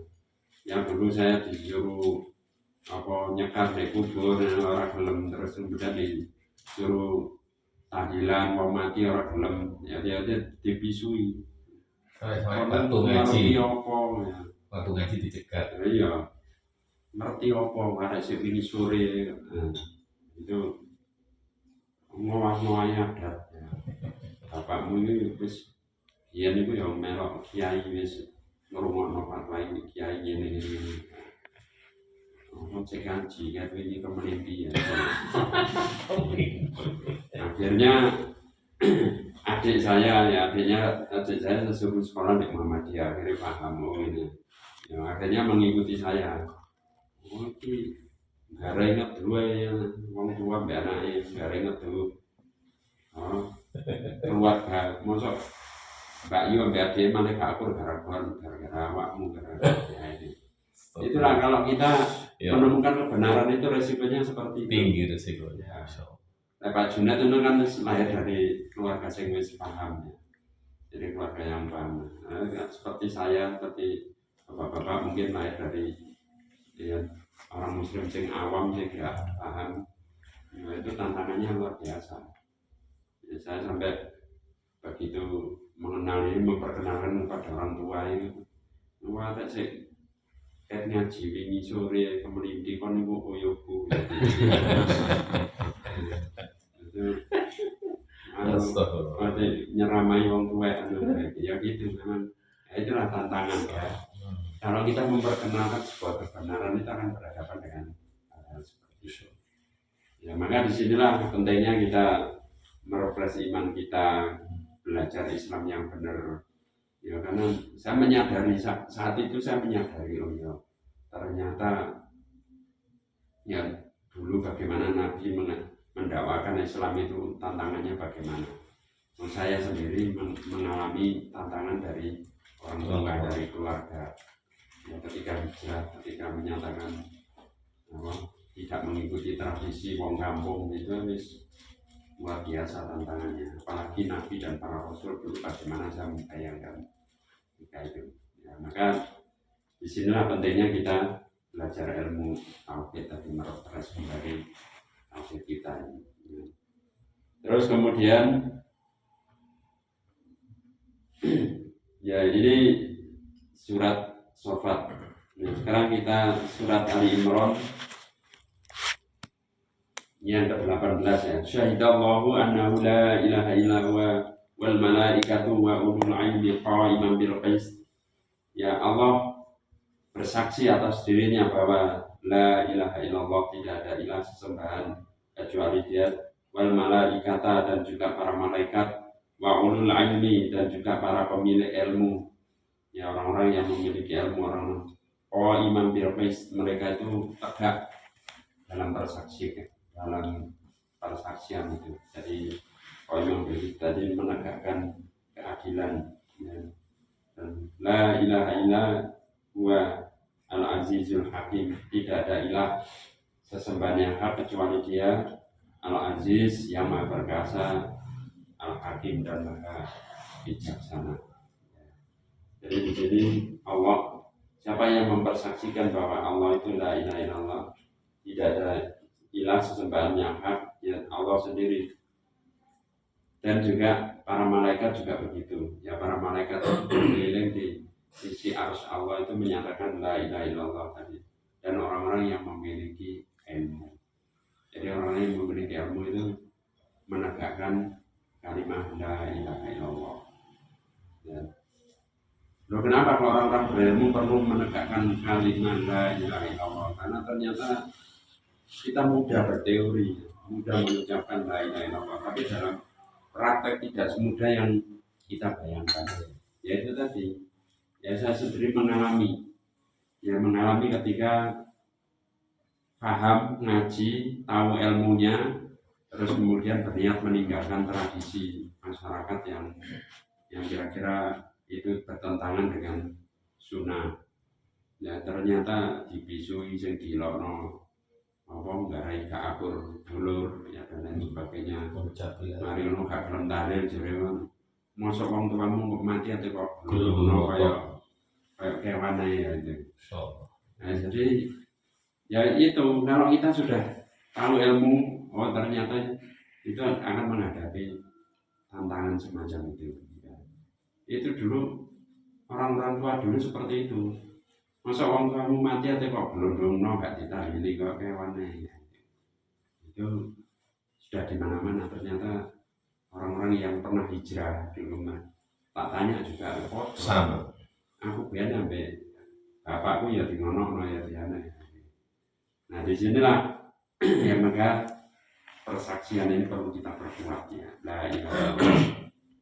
Yang dulu saya disuruh apa nyekar di kubur orang gelem, terus kemudian disuruh tahlilan mau mati orang gelem, ya dia dibisui. Sampai waktu ngaji, apa ya. waktu ngaji dicegat. Iya. Ngerti apa ada sing ini sore. Itu ngowah-ngowahnya adat. Ya. Bapakmu ini wis yen niku ya melok kiai wis ngrungokno fatwa iki kiai ngene. Mau cek ngaji kan ini kemeniti ya. Akhirnya adik saya suruh sekolah di Muhammadiyah, akhirnya paham ini. Ya, akhirnya mengikuti saya. Oh, ini gak inget dulu ya, orang tua mbak anaknya gak inget dulu. Oh, keluarga, masuk Mbak Yu mbak Ade malah gak akur gara-gara awakmu gara-gara ini. Itulah kalau kita menemukan kebenaran itu resikonya seperti itu. Tinggi resikonya. Pak Junat itu kan lahir dari keluarga yang wis paham ya. Jadi keluarga yang paham. Nah, seperti saya, seperti bapak-bapak mungkin lahir dari ya, orang muslim yang awam yang tidak paham. Nah, itu tantangannya luar biasa. Ya, saya sampai begitu mengenal ini, memperkenalkan kepada orang tua itu. Wah, tak sih. Kayak ngaji wingi sore kemelindi kon niku koyoku. Itu nyeramai wong tua ya gitu memang. Ya, itulah tantangan ya. Kalau kita memperkenalkan sebuah kebenaran itu akan berhadapan dengan hal seperti itu. Ya maka disinilah pentingnya kita merefresh iman kita, belajar Islam yang benar. Ya karena saya menyadari saat itu saya menyadari oh ya ternyata ya dulu bagaimana Nabi mendakwakan Islam itu tantangannya bagaimana. Saya sendiri mengalami tantangan dari orang tua, dari keluarga. Ya, ketika hijrah, ketika menyatakan tidak mengikuti tradisi wong kampung itu wis luar biasa tantangannya. Apalagi Nabi dan para Rasul dulu bagaimana saya membayangkan itu. Ya, maka disinilah pentingnya kita belajar ilmu tauhid tadi merefresh kembali tauhid kita ini. Terus kemudian ya ini surat Shofat. Nah, sekarang kita surat Ali Imran yang ke-18 ya. Syahidallahu annahu la ilaha illa huwa wal malaikatu wa ulul ilmi qa'iman bil qist. Ya Allah bersaksi atas dirinya bahwa la ilaha illallah, tidak ada ilah sesembahan kecuali Dia, wal malaikata dan juga para malaikat, wa ulul ilmi dan juga para pemilik ilmu. Ya orang-orang yang memiliki ilmu, orang iman bil qist, mereka itu tegak dalam persaksian itu. Jadi iman bil qist tadi menegakkan keadilan ya. Dan la ilaha illa huwa al-azizul hakim, tidak ada ilah sesembahan yang hak kecuali Dia, al-aziz yang maha perkasa, al-hakim dan maha bijaksana. Jadi di sini Allah, siapa yang mempersaksikan bahwa Allah itu la ilaha illallah, tidak ada ilah sesembahan yang hak, ya Allah sendiri. Dan juga para malaikat juga begitu. Ya para malaikat berkeliling di sisi arsy Allah itu menyatakan la ilaha illallah tadi. Dan orang-orang yang memiliki ilmu. Jadi orang-orang yang memiliki ilmu itu menegakkan kalimat la ilaha illallah. Ya. Loh, kenapa kalau orang-orang berilmu perlu menegakkan kalimat la ilaha illallah? Karena ternyata kita mudah berteori, mudah mengucapkan la ilaha illallah, tapi dalam praktek tidak semudah yang kita bayangkan. Ya itu tadi, ya saya sendiri mengalami ya mengalami ketika paham, ngaji, tahu ilmunya, terus kemudian berniat meninggalkan tradisi masyarakat yang kira-kira itu bertentangan dengan sunnah. Ya ternyata dibisui sing dilokno apa nggarai gak akur dulur ya dan lain sebagainya. Mari ono gak gelem dalil jare mosok wong tuamu kok mati ate kok ngono kaya kewan ae ya itu. Nah, jadi ya itu kalau kita sudah tahu ilmu, oh ternyata itu akan menghadapi tantangan semacam itu. Ya. Itu dulu orang-orang tua dulu seperti itu. Masa orang tuamu mati atau kok belum gak ditahili kok kewane ya. Itu sudah di mana-mana. Ternyata orang-orang yang pernah hijrah di rumah tak tanya juga kok Sama. aku biar sampai bapakku ya di ngono ya di sana. Nah disinilah ya maka persaksian ini perlu kita perkuat ya. La ilaha illallah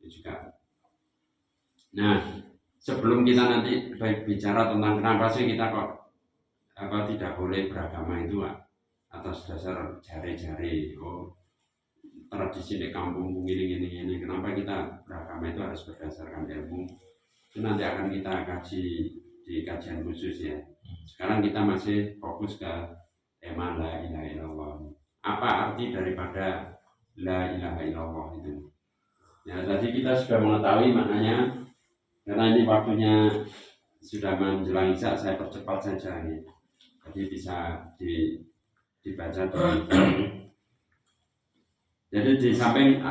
itu juga. Nah sebelum kita nanti bicara tentang kenapa sih kita kok tidak boleh beragama itu atas dasar jari-jari, oh tradisi di kampung ini, kenapa kita beragama itu harus berdasarkan ilmu, itu nanti akan kita kaji di kajian khusus ya. Sekarang kita masih fokus ke tema la ilaha illallah. Apa arti daripada la ilaha illallah itu? Ya tadi kita sudah mengetahui maknanya. Karena ini waktunya sudah menjelang isya, saya percepat saja ini. Jadi bisa dibaca dulu. Jadi di samping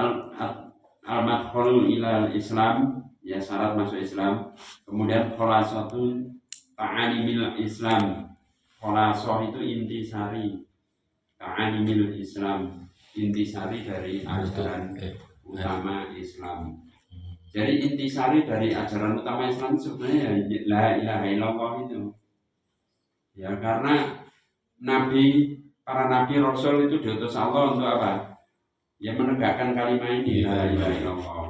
al-madkhul ilal Islam, ya syarat masuk Islam. Kemudian khulasatu ta'alimil Islam. Khulasoh itu intisari ta'alimil Islam. Intisari dari ajaran utama Islam. Jadi intisari dari ajaran utama Islam sebenarnya la ilaha illallah itu. Ya karena para nabi rasul itu diutus Allah untuk apa? Ya menegakkan kalimat ini la ilaha illallah.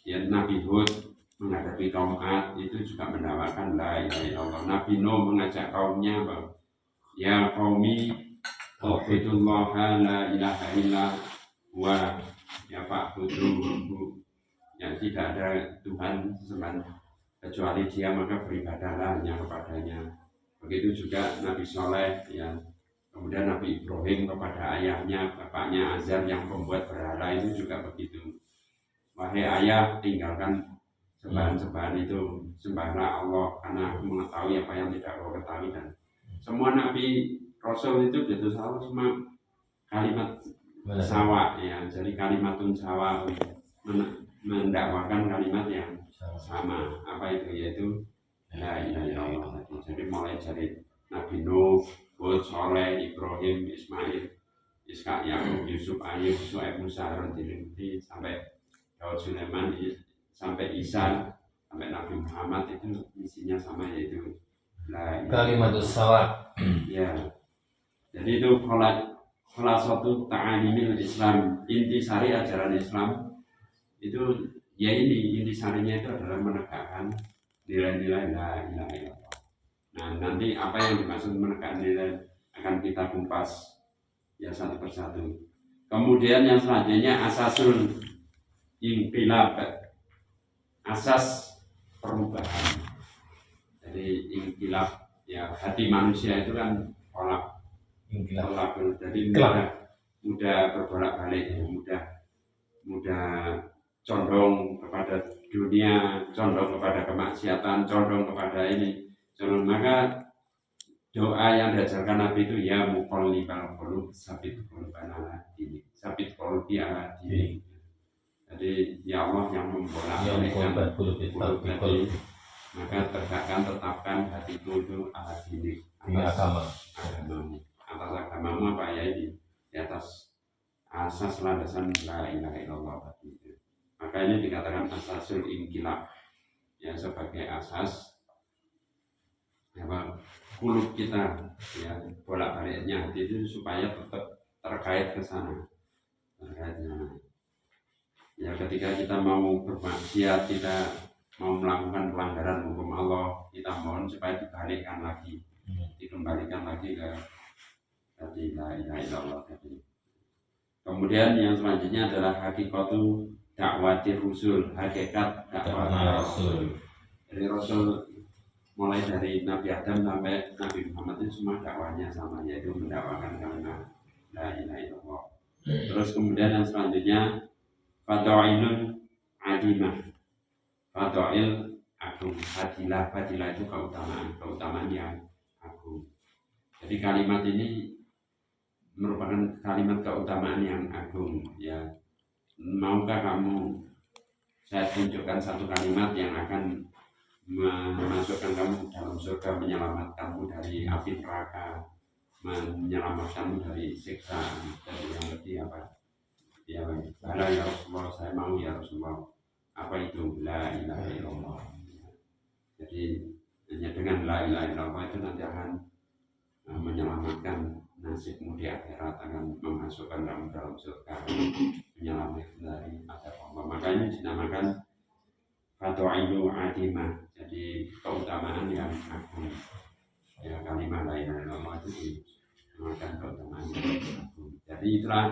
Ya Nabi Hud menghadapi kaum Ad itu juga mendakwakan la ilaha illallah. Nabi Nuh mengajak kaumnya bahwa ya qaumi u'budullah la ilaha illa huwa ya fa'buduhu. Yang tidak ada Tuhan sembahan kecuali Dia, maka beribadahlah hanya kepadanya. Begitu juga Nabi Soleh, ya. Kemudian Nabi Ibrahim kepada ayahnya, bapaknya Azar yang membuat berhala itu juga begitu. Wahai ayah, tinggalkan sembahan-sembahan itu, sembahlah Allah karena mengetahui apa yang tidak kau ketahui. Dan semua Nabi Rasul itu diutus Allah semua kalimat sawa, ya. Jadi kalimatun sawa mendakwakan kalimat yang sama. Apa itu? Yaitu la ilaha illallah. Jadi mulai dari Nabi Nuh, Hud, Soleh, Ibrahim, Ismail, Ishak, Yakub, Yusuf, Ayub, Su'aib, Musa, Harun, Dilingti, sampai Daud, Sulaiman, sampai Isa, sampai Nabi Muhammad itu isinya sama, yaitu la ilaha Kalimatus sawa. Ya. Jadi itu khulasatu ta'alimil Islam, intisari ajaran Islam itu ya ini intisarinya itu adalah menegakkan nilai-nilai la ilaha illallah. Nah nanti apa yang dimaksud menegakkan nilai akan kita kupas ya satu persatu. Kemudian yang selanjutnya asasul inqilab, asas perubahan. Jadi inqilab ya hati manusia itu kan kolak, jadi mudah berbolak-balik, mudah condong kepada dunia, condong kepada kemaksiatan, condong kepada ini. Maka doa yang diajarkan Nabi itu ya muqallibal qulub sabit qulubana ala dinik, sabit qulubi ala dinik. Jadi ya Allah yang membolak-balikkan qulub tadi, maka tetapkan hatiku itu ala dinik, atas agamamu. Atas agamamu apa ya ini? Di atas asas landasan la ilaha illallah tadi. Maka ini dikatakan asasul inqilab, ya sebagai asas apa kulub kita, ya bolak-baliknya hati itu supaya tetap terkait ke sana. Ya ketika kita mau bermaksiat, kita mau melakukan pelanggaran hukum Allah, kita mohon supaya dibalikkan lagi, dikembalikan lagi ke tadi la ilaha illallah tadi. Kemudian yang selanjutnya adalah hakikatu dakwatir rusul, hakikat dakwah Rasul. Dari Rasul mulai dari Nabi Adam sampai Nabi Muhammad itu semua dakwahnya sama, yaitu mendakwakan kalimat la ilaha illallah. Terus kemudian yang selanjutnya fadailun adimah, fadail agung, fadilah itu keutamaan yang agung. Jadi kalimat ini merupakan kalimat keutamaan yang agung, ya. Maukah kamu saya tunjukkan satu kalimat yang akan memasukkan kamu dalam surga, menyelamatkanmu dari api neraka, menyelamatkanmu dari siksa dari yang lebih apa? Ya, bala ya Rasulullah, saya mau ya Rasulullah. Apa itu la ilaha illallah? Jadi hanya dengan la ilaha illallah itu nanti akan menyelamatkan nasibmu di akhirat, akan memasukkan kamu dalam surga, menyelamatkan dari azab Allah. Makanya dinamakan fadailu adimah, jadi keutamaan yang agung. Ya, kalimat la ilaha illallah itu dinamakan keutamaan yang agung. Jadi itulah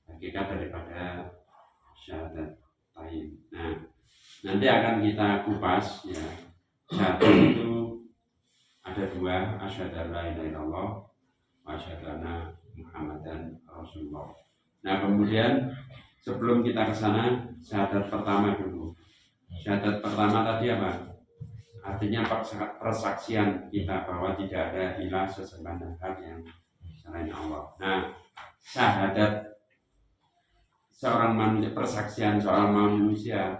hakikat daripada syahadatain. Nah, nanti akan kita kupas, ya. Syahadat itu ada dua, asyhadu an la ilaha illallah wa asyhadu anna Muhammadan Rasulullah. Nah, kemudian sebelum kita ke sana, syahadat pertama dulu. Syahadat pertama tadi apa? Artinya persaksian kita bahwa tidak ada ilah sesembahan hak yang selain Allah. Nah, syahadat seorang manusia, persaksian seorang manusia,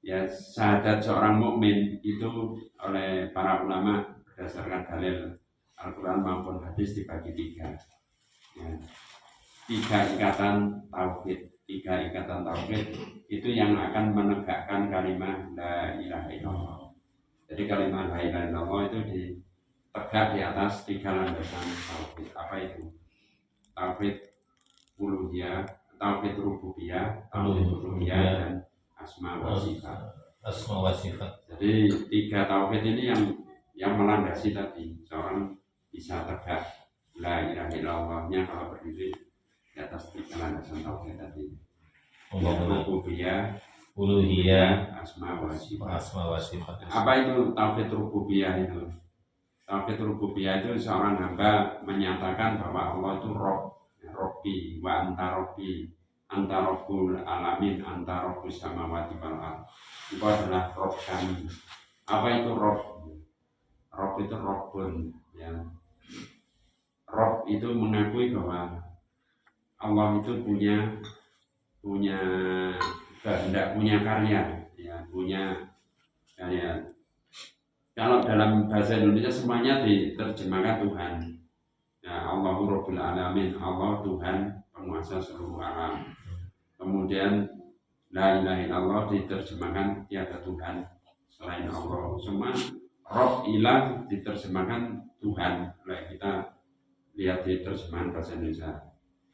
ya, syahadat seorang mukmin itu oleh para ulama berdasarkan dalil Al-Quran maupun hadis dibagi tiga, ya. Tiga ikatan tauhid itu yang akan menegakkan kalimat la ilaha illallah. Jadi kalimat la ilaha illallah itu ditegak di atas tiga landasan tauhid. Apa itu? Tauhid uluhiyah, tauhid rububiyah, dan asma wa sifat. Jadi tiga tauhid ini yang melandasi tadi seorang bisa tegak la ilaha illallahnya kalau berdiri di atas tiga landasan tauhid tadi. Rububiyah, uluhiyah, asma wa sifat. Apa itu tauhid rububiyah itu? Tauhid rububiyah itu seorang hamba menyatakan bahwa Allah itu Rob, Robbi wa anta Robbi, anta Robbul alamin, anta Robbus samawati wal ardh. Itu adalah Rob kami. Apa itu Rob? Rob itu Robbun, ya. Rob itu mengakui bahwa Allah itu punya kehendak, punya karya, ya, punya karya. Kalau dalam bahasa Indonesia semuanya diterjemahkan Tuhan. Ya, Allahu Rabbul Alamin, Allah Tuhan penguasa seluruh alam. Kemudian la ilaha illallah diterjemahkan tiada Tuhan selain Allah. Semua Rob ilah diterjemahkan Tuhan. Nah, kita lihat di terjemahan bahasa Indonesia.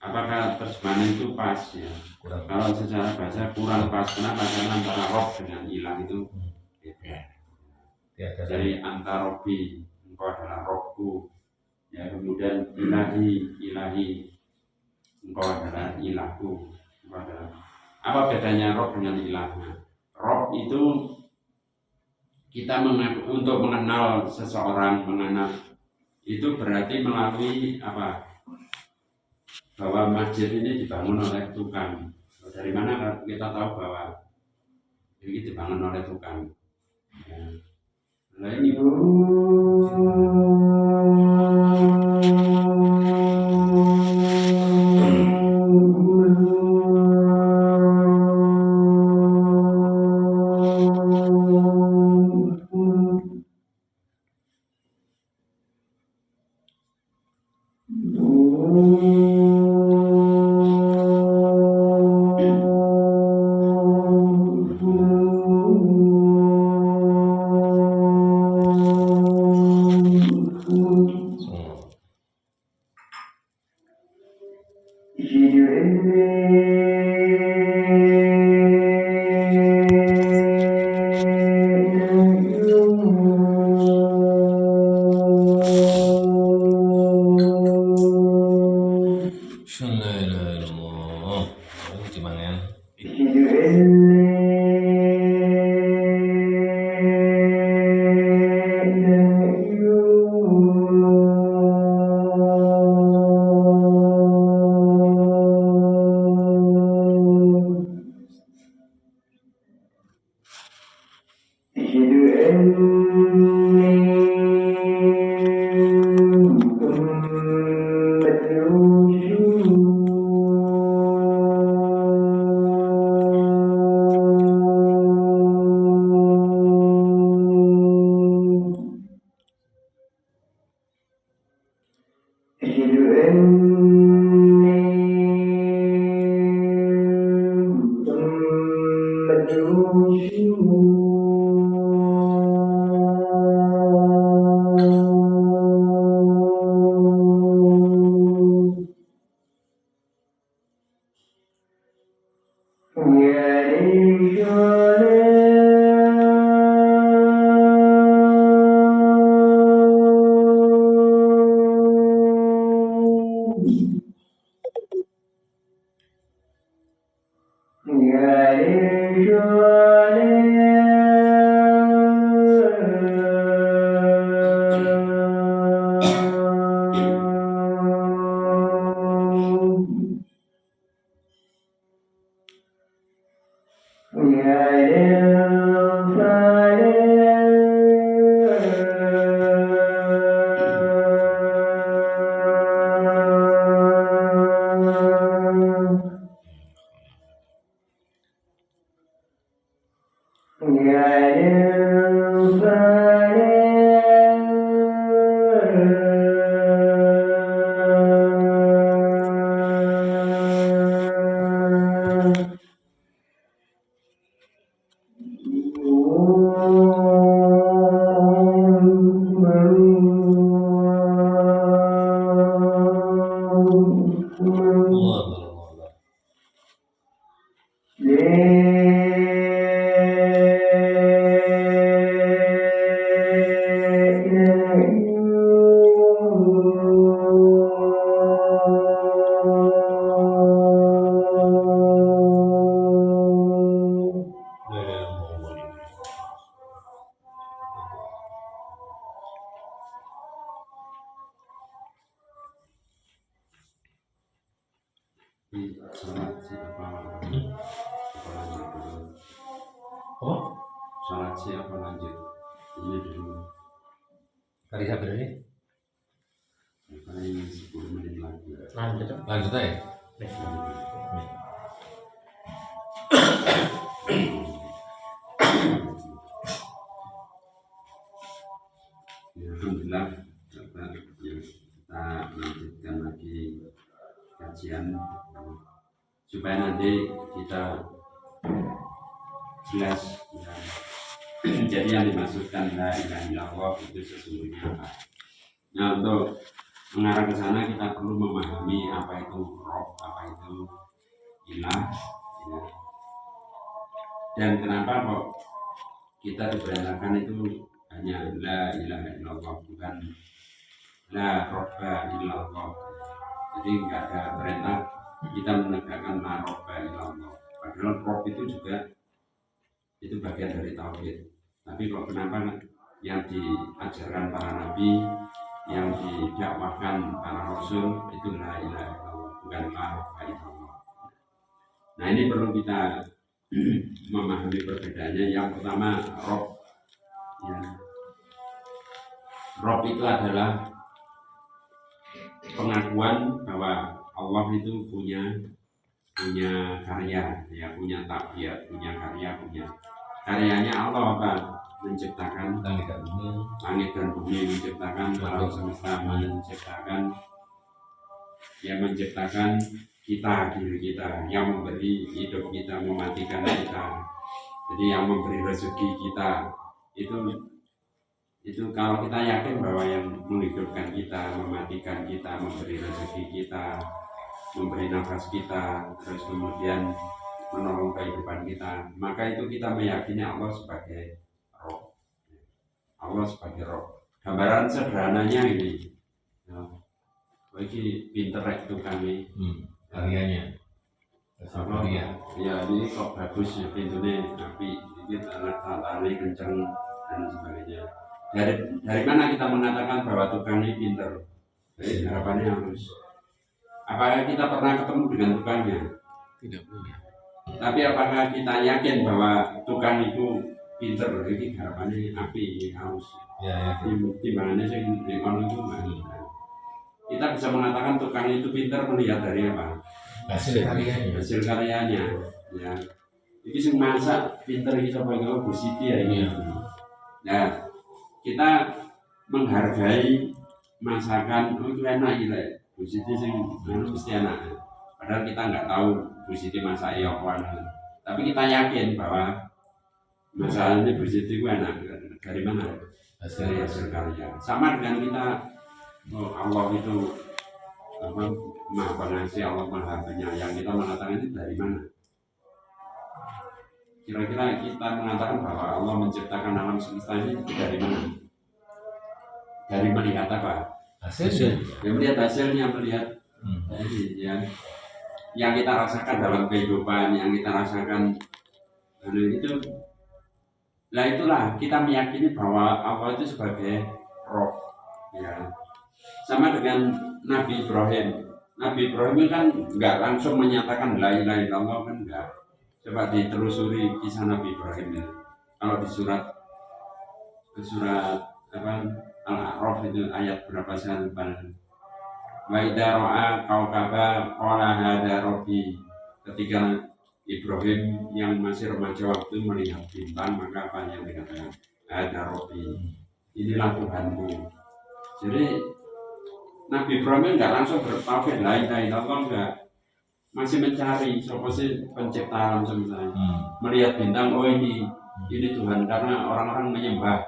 Apakah terjemahan itu pas, ya? Kalau secara bahasa kurang pas. Kenapa? Karena antara Rob dengan ilah itu beda. Jadi antara Robbi, engkau adalah Robku, ya. Kemudian ilahi, engkau adalah ilahku. Apa bedanya Rob dengan ilahnya? Rob itu kita untuk mengenal seseorang, itu berarti melalui apa? Bahwa masjid ini dibangun oleh tukang. Dari mana kita tahu bahwa ini dibangun oleh tukang? Ya. Nah, ini Salat siapa? Apa lanjut dulu? Oh, Salat siapa lanjut? Ini dulu. tadi sampai ini Paling 10 menit lagi. Lanjut. lanjut aja. Ya, alhamdulillah Bapak, ya, kita lanjutkan lagi kajian supaya nanti kita jelas ya. Jadi yang dimaksudkan la ilaha illallah itu sesungguhnya apa. Nah, untuk mengarah ke sana kita perlu memahami apa itu roh, apa itu ilah, ya. Dan kenapa kok kita diperintahkan itu hanya la ilaha illallah, bukan la robba illallah. Jadi nggak ada perintah kita menegakkan la robba illallah. Padahal rob itu juga itu bagian dari tauhid. Tapi kok kenapa yang diajarkan para nabi, yang didakwahkan para rasul itu la ilaha illallah, bukan la robba illallah. Nah, ini perlu kita memahami perbedaannya. Yang pertama, rob, ya. Rob itu adalah pengakuan bahwa Allah itu punya karya, ya, punya tabiat, punya karya, punya karyanya Allah apa? Menciptakan Langit dan bumi. langit dan bumi, menciptakan alam semesta, menciptakan kita, diri kita, yang memberi hidup kita, mematikan kita. Jadi yang memberi rezeki kita itu kalau kita yakin bahwa yang menghidupkan kita, mematikan kita, memberi rezeki kita, memberi nafas kita, terus kemudian menolong kehidupan kita, maka itu kita meyakini Allah sebagai roh. Allah sebagai roh. Gambaran sederhananya ini, ya, ini pinter itu kami. Karyanya. Apa? Karya. Ya ini kok bagus ya pintunya, tapi sedikit tali kenceng dan sebagainya. Dari mana kita mengatakan bahwa tukang ini pinter? Jadi harapannya harus. Apakah kita pernah ketemu dengan tukangnya? Tidak punya. Tapi apakah kita yakin bahwa tukang itu pinter iki garapane api harus Ya, ya. timbangannya sing di kono itu mah. Kita bisa mengatakan tukang itu pinter melihat dari apa? Hasil karyanya. Hasil karyanya. Ya. Iki sing masak pinter iki sapa iki Bu Siti ya ini. Nah, kita menghargai masakan itu enak iki lek. Bu Siti sing mesti enak. Padahal kita nggak tahu Bu Siti masak apa. Tapi kita yakin bahwa masakannya Bu Siti itu enak. Dari mana? Dari hasil karya. Sama dengan kita, Allah itu apa, Maha Pengasih, Allah Maha Penyayang. Kita mengatakan itu dari mana? Kira-kira kita mengatakan bahwa Allah menciptakan alam semesta ini dari mana? Dari melihat apa? Hasil. Ya, melihat hasilnya, melihat jadi yang kita rasakan dalam kehidupan, yang kita rasakan itu. Nah itulah kita meyakini bahwa Allah itu sebagai roh, ya. Sama dengan Nabi Ibrahim. Nabi Ibrahim kan nggak langsung menyatakan la ilaha illallah, kan enggak. Coba ditelusuri kisah Nabi Ibrahim ini. Kalau di surat apa Al-A'raf itu ayat berapa saya lupa. Wa idza ra'a kaukaba qala hadza rabbi. Ketika Ibrahim yang masih remaja waktu melihat bintang, maka apa yang dikatakan? Ada Robi, inilah Tuhanku. Jadi Nabi Ibrahim nggak langsung bertauhid la ilaha illallah, enggak, masih mencari siapa sih pencipta alam semesta. Melihat bintang, oh ini Tuhan, karena orang-orang menyembah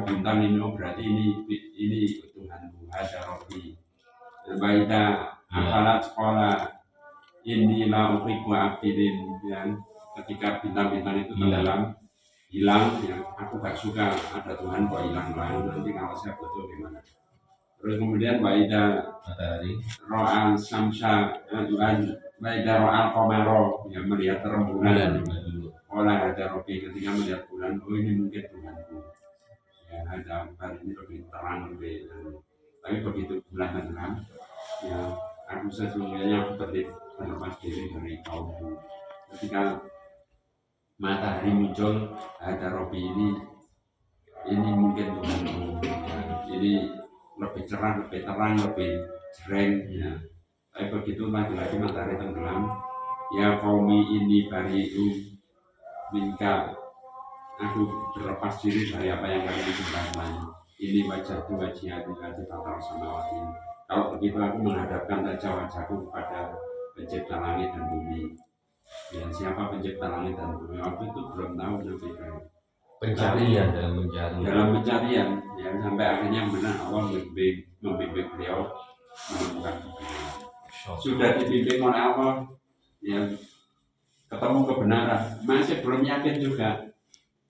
bintang ini, oh berarti ini Tuhanku. Ada Robi. Baita apalat sekolah. Inilah uhibbu akhirin, ya. Ketika bintang-bintang itu tenggelam, hilang, ya. Aku gak suka ada Tuhan kok hilang lain, nanti kalau saya butuh gimana. Terus kemudian baida Matahari. ro'al samsa, baida ro'al komaro, ya, melihat rembulan. Olah ada robi, ketika melihat bulan, oh ini mungkin Tuhanku. Ya, ada hari ini lebih terang, lebih. Tapi begitu bulan tenggelam, ya, aku sesungguhnya aku terlepas diri dari kaumku. Ketika matahari muncul, ada Robi ini mungkin Tuhanku. Ya, ini lebih cerah, lebih terang, lebih jreng. Ya. Tapi begitu lagi-lagi matahari tenggelam, ya kaumi ini bari'u minka, aku terlepas diri dari apa yang kalian sembah lain. Ini wajah jihadi fatar samawati. Kalau begitu aku menghadapkan wajahku kepada pencipta langit dan bumi. Ya, siapa pencipta langit dan bumi? Waktu itu belum tahu Nabi Ibrahim. Pencarian Dalam pencarian, ya, sampai akhirnya benar Allah membimbing beliau menemukan kebenaran. Sudah dibimbing oleh Allah, ya, ketemu kebenaran, masih belum yakin juga.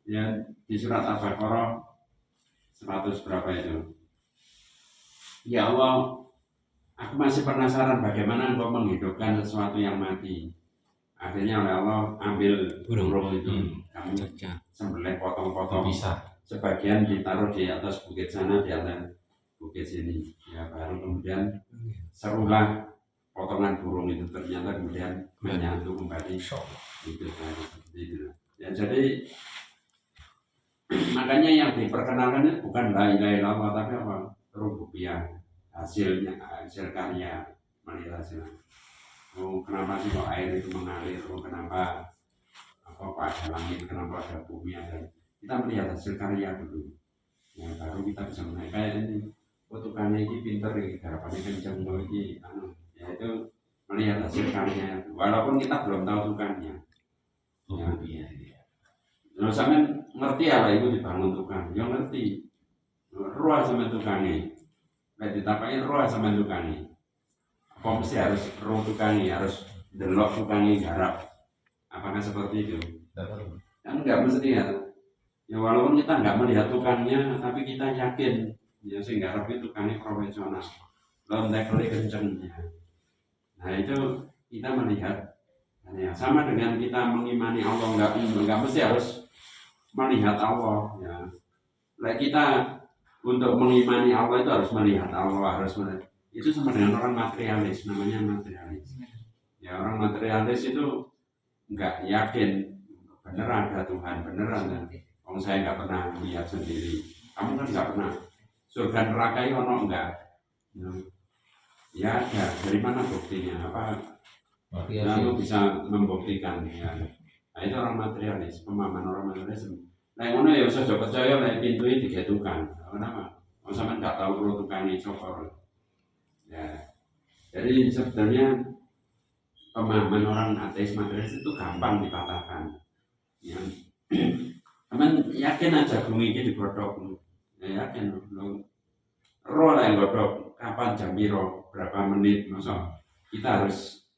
Ya, di surat Al-Baqarah 100 berapa itu? Ya Allah, aku masih penasaran bagaimana Engkau menghidupkan sesuatu yang mati. Akhirnya oleh Allah ambil burung itu, kamu sembelih potong-potong, sebagian ditaruh di atas bukit sana, di atas bukit sini. Ya, baru kemudian serulah potongan burung itu, ternyata kemudian menyatu kembali. Itu. Ya, jadi makanya yang diperkenalkan itu bukan la ilaha illallah, tapi apa? Rububiyah, hasil karya, melihat hasilnya. Oh, kenapa sih kok air itu mengalir? Oh, kenapa kok ada langit? Kenapa ada bumi? Kita melihat hasil karya dulu. Ya, baru kita bisa menaik kayak ini. Oh, tukangnya ini pinter, garapannya kencang, ini, ya itu melihat hasil karya. Walaupun kita belum tahu tukangnya. Ya. Nah, sampai ngerti apa itu dibangun tukang? Ya ngerti. Roh sama tukangnya. Kayak ditapain roh sama tukangnya. Apa mesti harus roh tukangnya, harus delok tukangnya garap? Apakah seperti itu? Kan enggak mesti ya. Ya walaupun kita enggak melihat tukangnya, tapi kita yakin ya sing garap itu tukangnya profesional. Lontek-lontek kencengnya. Nah itu kita melihat. Ya, sama dengan kita mengimani Allah, enggak mesti harus melihat Allah. Ya. Like kita untuk mengimani Allah itu harus melihat Allah, itu sama dengan orang materialis, namanya materialis. Ya, orang materialis itu enggak yakin bener ada Tuhan, beneran kan? Kalau saya nggak pernah lihat sendiri, kamu kan nggak pernah. Surga neraka itu ono enggak? Ya ada. Dari mana buktinya? Apa? Lalu bisa membuktikan ya. Nah itu orang materialis, pemahaman orang materialis. Nah ngono ya usah percaya lah pintu itu digetukan. Kenapa? Kalau sama nggak tahu perlu tukang cokor. Ya. Jadi sebenarnya pemahaman orang ateis materialis itu gampang dipatahkan. Ya. Teman yakin aja gunung ini digodok. Ya yakin roh lah yang godok. Kapan jam piro, berapa menit, masa kita harus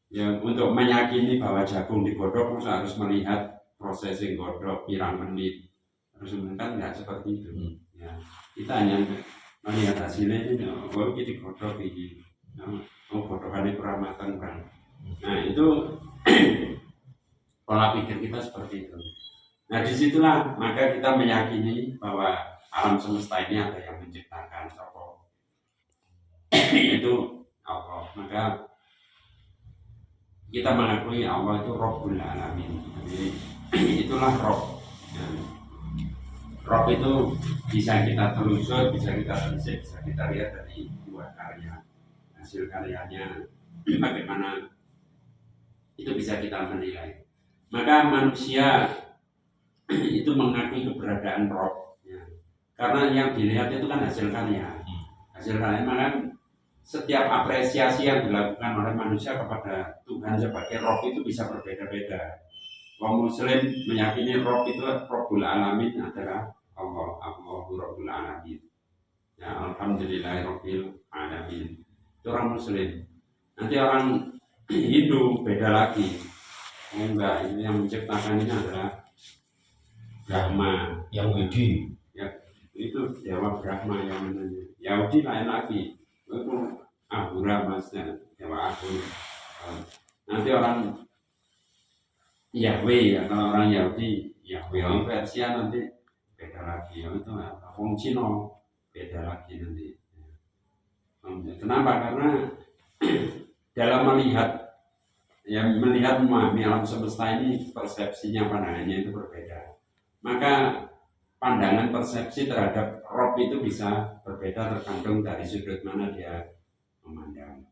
ya untuk meyakini bahwa jagung digodok, masa harus melihat proses yang godok pirang menit. Harus kan nggak seperti itu. Ya kita hanya melihat hasilnya ini, oh ini digodok ini, oh godokannya kurang matang kan. Nah itu pola pikir kita seperti itu. Nah disitulah maka kita meyakini bahwa alam semesta ini ada yang menciptakan soko itu Allah. Maka kita mengakui Allah itu Rabbul Alamin. Jadi itulah Rabb. Rabb itu bisa kita telusur, bisa kita telisik, bisa kita lihat dari dua karya, hasil karyanya bagaimana itu bisa kita menilai. Maka manusia itu mengakui keberadaan Roh ya. Karena yang dilihat itu kan hasil karya. Hasil karya, maka setiap apresiasi yang dilakukan oleh manusia kepada Tuhan sebagai Roh itu bisa berbeda-beda. Orang Muslim meyakini Roh itu Rabbul Alamin adalah Allah, Allahu Rabbul Alamin. Ya, Alhamdulillahirabbil Alamin. Itu orang Muslim. Nanti orang Hindu beda lagi. Enggak, ini yang menciptakan ini adalah Brahma, Yahudi. Ya, itu Dewa Brahma yang menanya. Yahudi lain lagi, itu Ahura Masnya, Dewa Agung. Nanti orang Yahweh ya, kalau orang Yahudi, Yahweh orang Persia nanti beda lagi. Itu orang Cina beda lagi nanti. Kenapa? Karena dalam melihat memahami alam semesta ini persepsinya, pandangannya itu berbeda. Maka pandangan persepsi terhadap Rob itu bisa berbeda tergantung dari sudut mana dia memandang.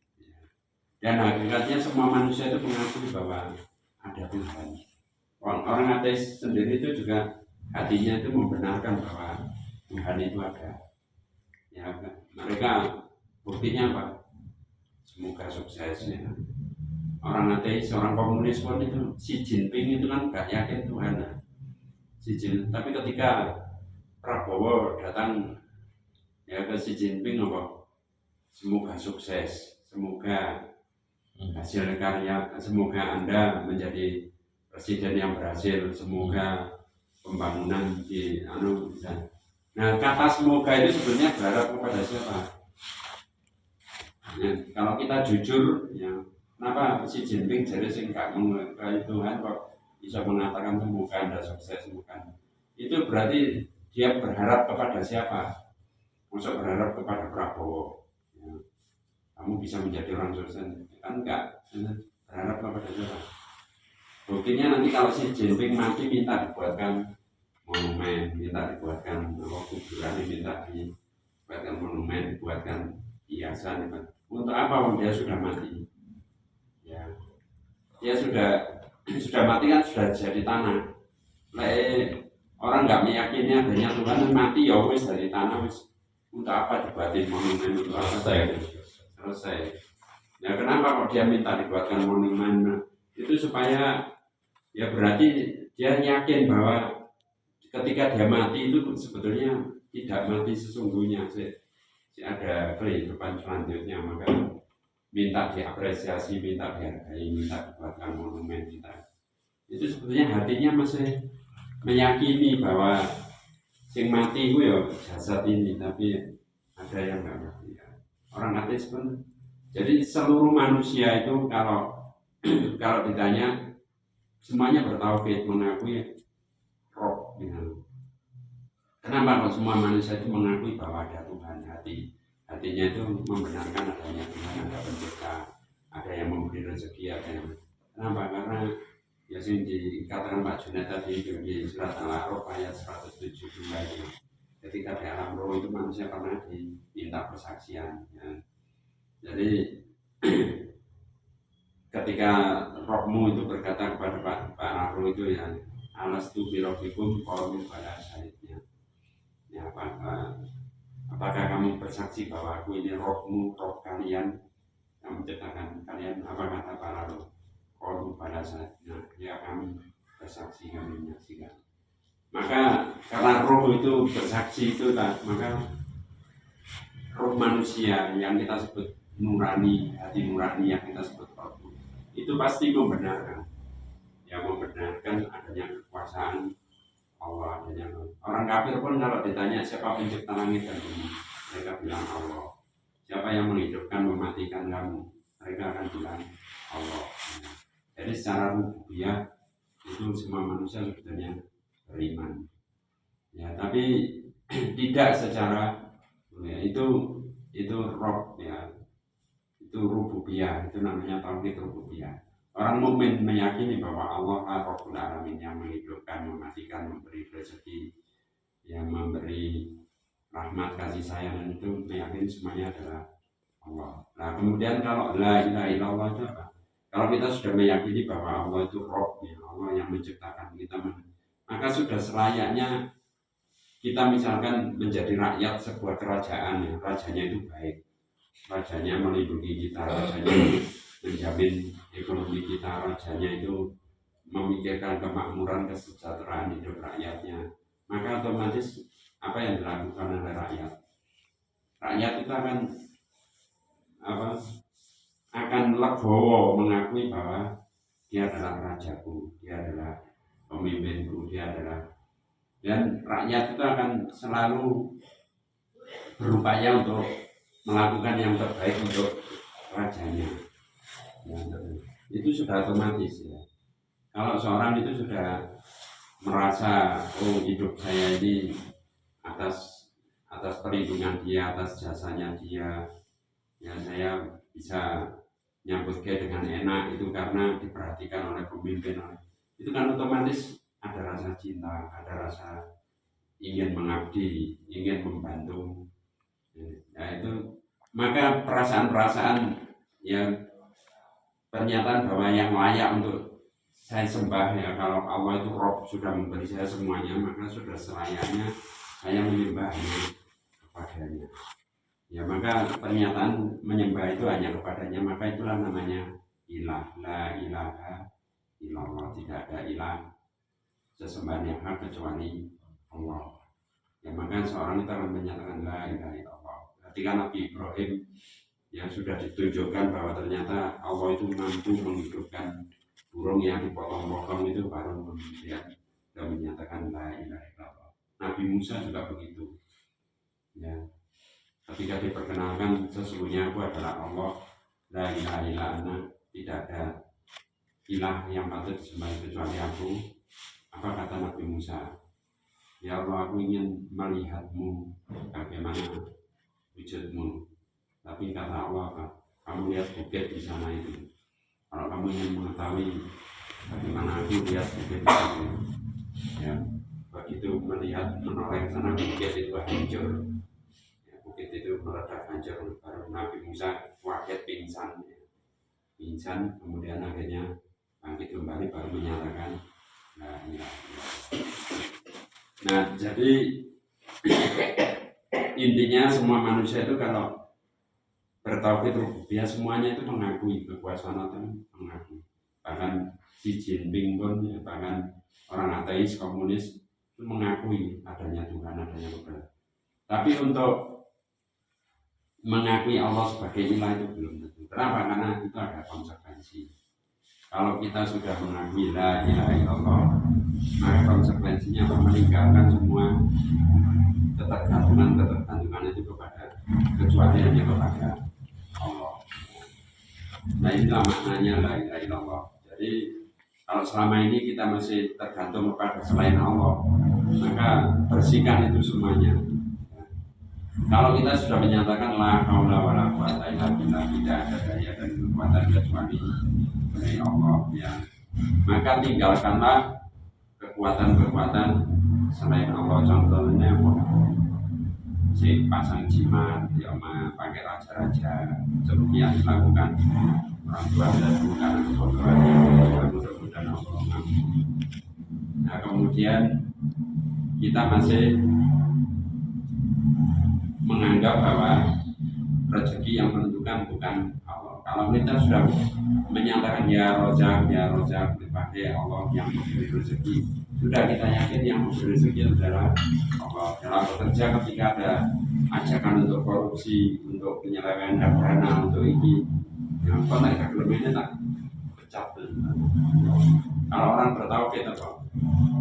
Dan hakikatnya semua manusia itu mengakui bahwa ada Tuhan. Orang ateis sendiri itu juga hatinya itu membenarkan bahwa Tuhan itu ada. Ya, mereka buktinya apa? Semoga suksesnya. Orang ateis, orang komunis pun itu Xi Jinping itu kan gak yakin Tuhan. Tapi ketika Prabowo datang ya ke Xi Jinping apa? Semoga sukses, semoga hasil karya, semoga Anda menjadi presiden yang berhasil, semoga pembangunan di bisa. Nah kata semoga itu sebenarnya berharap kepada siapa? Ya, kalau kita jujur, ya kenapa Xi Jinping jadi sing gak mengenai Tuhan kok bisa mengatakan semoga Anda sukses, semoga itu berarti dia berharap kepada siapa? Maksud berharap kepada Prabowo ya. Kamu bisa menjadi orang sukses kan enggak, berharap kepada siapa? Buktinya nanti kalau Xi Jinping mati minta dibuatkan monumen, minta dibuatkan kuburan, minta dibuatkan monumen, dibuatkan hiasan. Untuk apa? Dia sudah mati ya, dia sudah mati kan sudah jadi tanah. Orang nggak meyakini adanya Tuhan mati ya wis dari tanah wis. Untuk apa dibuatin monumen, untuk apa selesai. Ya kenapa kok dia minta dibuatkan monumen? Itu supaya ya berarti dia yakin bahwa ketika dia mati itu sebetulnya tidak mati sesungguhnya, ada kehidupan selanjutnya. Maka minta diapresiasi, minta dihargai, minta dibuatkan monumen kita. Itu sebetulnya hatinya masih meyakini bahwa sing mati itu ya jasad ini, tapi ada yang nggak mati ya. Orang ateis pun, jadi seluruh manusia itu kalau ditanya semuanya bertauhid, mengakui Roh. Ya. Kenapa kalau semua manusia itu mengakui bahwa ada Tuhan? Hatinya itu membenarkan adanya Tuhan, ada pencipta, ada yang memberi rezeki, ada yang. Kenapa? Karena Ya sing dikatakan Pak Junet tadi itu di surat Al-A'raf ayat 172 itu. Ketika di alam roh itu manusia pernah diminta persaksian. Ya. Jadi ketika rohmu itu berkata kepada Pak Roh itu ya alastu birofikum qalu pada syahidnya. Ya apakah kamu bersaksi bahwa aku ini rohmu, roh kalian yang menciptakan kalian? Apa kata para roh? Qalu pada syahidnya. Ya kami bersaksi, kami menyaksikan. Maka karena roh itu bersaksi itu maka roh manusia yang kita sebut nurani, hati nurani yang kita sebut roh itu pasti membenarkan, ya membenarkan adanya kekuasaan Allah, adanya orang kafir pun kalau ditanya siapa pencipta langit dan bumi, mereka bilang Allah. Siapa yang menghidupkan, mematikan kamu, mereka akan bilang Allah. Jadi secara rububiyah itu semua manusia sebetulnya beriman. Ya, tapi tidak secara ya, itu roh ya. Itu rububiyah, itu namanya tauhid rububiyah. Orang mukmin meyakini bahwa Allah lah Rabbul Alamin yang menghidupkan, mematikan, memberi rezeki, yang memberi rahmat, kasih sayang, itu meyakini semuanya adalah Allah. Nah kemudian kalau la ilaha illallah itu apa? Kalau kita sudah meyakini bahwa Allah itu Rabb, ya, Allah yang menciptakan kita, maka sudah selayaknya kita misalkan menjadi rakyat sebuah kerajaan, ya, rajanya itu baik. Rajanya melindungi kita, rajanya menjamin ekonomi kita, rajanya itu memikirkan kemakmuran, kesejahteraan hidup rakyatnya. Maka otomatis apa yang dilakukan oleh rakyat? Rakyat itu akan legowo mengakui bahwa dia adalah rajaku, dia adalah pemimpinku, dia adalah, dan rakyat itu akan selalu berupaya untuk melakukan yang terbaik untuk rajanya. Ya, itu sudah otomatis ya. Kalau seorang itu sudah merasa hidup saya ini atas perlindungan dia, atas jasanya dia, ya saya bisa nyambut dia dengan enak itu karena diperhatikan oleh pemimpin. Itu kan otomatis ada rasa cinta, ada rasa ingin mengabdi, ingin membantu. Ya itu, maka perasaan-perasaan yang pernyataan bahwa yang layak untuk saya sembah, ya kalau Allah itu Rob sudah memberi saya semuanya, maka sudah selayaknya saya menyembahnya kepadanya. Ya maka pernyataan menyembah itu hanya kepadanya, maka itulah namanya ilah. La ilaha illallah, tidak ada ilah sesembahan yang hak kecuali Allah. Ya maka seorang itu akan menyatakan la ilaha illallah. Ketika Nabi Ibrahim yang sudah ditunjukkan bahwa ternyata Allah itu mampu menghidupkan burung yang dipotong-potong, itu baru kemudian sudah menyatakan la ilaha illallah. Nabi Musa juga begitu. Ya, ketika diperkenalkan sesungguhnya aku adalah Allah, la ilaha illa ana, tidak ada ilah yang patut disembah kecuali aku. Apa kata Nabi Musa? Ya Allah, aku ingin melihatmu bagaimana wujudmu. Tapi kata Allah, kamu lihat bukit di sana itu. Kalau kamu ingin mengetahui bagaimana aku lihat bukit itu, ya begitu melihat menoleh sana bukit itu hancur. Ya, bukit itu meledak hancur. Baru Nabi Musa kaget pingsan, kemudian akhirnya bangkit kembali baru menyatakan la ilaha illallah. Nah, jadi intinya semua manusia itu kalau bertauhid rububiyah semuanya itu mengakui kekuasaan Allah, mengakui. Bahkan Xi Jinping pun, ya, bahkan orang ateis, komunis itu mengakui adanya Tuhan, adanya Tuhan. Tapi untuk mengakui Allah sebagai ilah itu belum tentu. Kenapa? Karena itu ada konsekuensi. Kalau kita sudah mengakui la ilaha illallah, maka konsekuensinya meninggalkan semua ketergantungan itu kepada kecuali hanya kepada Allah. Nah inilah maknanya la ilaha illallah. Jadi kalau selama ini kita masih tergantung kepada selain Allah, maka bersihkan itu semuanya. Kalau kita sudah menyatakan la haula wala quwata illa billah, tidak ada daya dan kekuatan kecuali dari Allah, ya maka tinggalkanlah kekuatan-kekuatan selain Allah. Contohnya apa? Si pasang jimat, ya pakai raja-raja seperti yang dilakukan orang tua dan bukan kebodohan yang mudah-mudahan Allah. Nah kemudian kita masih menganggap bahwa rezeki yang menentukan bukan Allah. Kalau kita sudah menyatakan ya Rozak dipakai Allah yang memberi rezeki, sudah kita yakin yang memberi rezeki adalah Allah. Dalam bekerja ketika ada ajakan untuk korupsi, untuk penyelewengan dana, untuk ini, yang kontak ini tak pecat. Kalau orang bertauhid apa?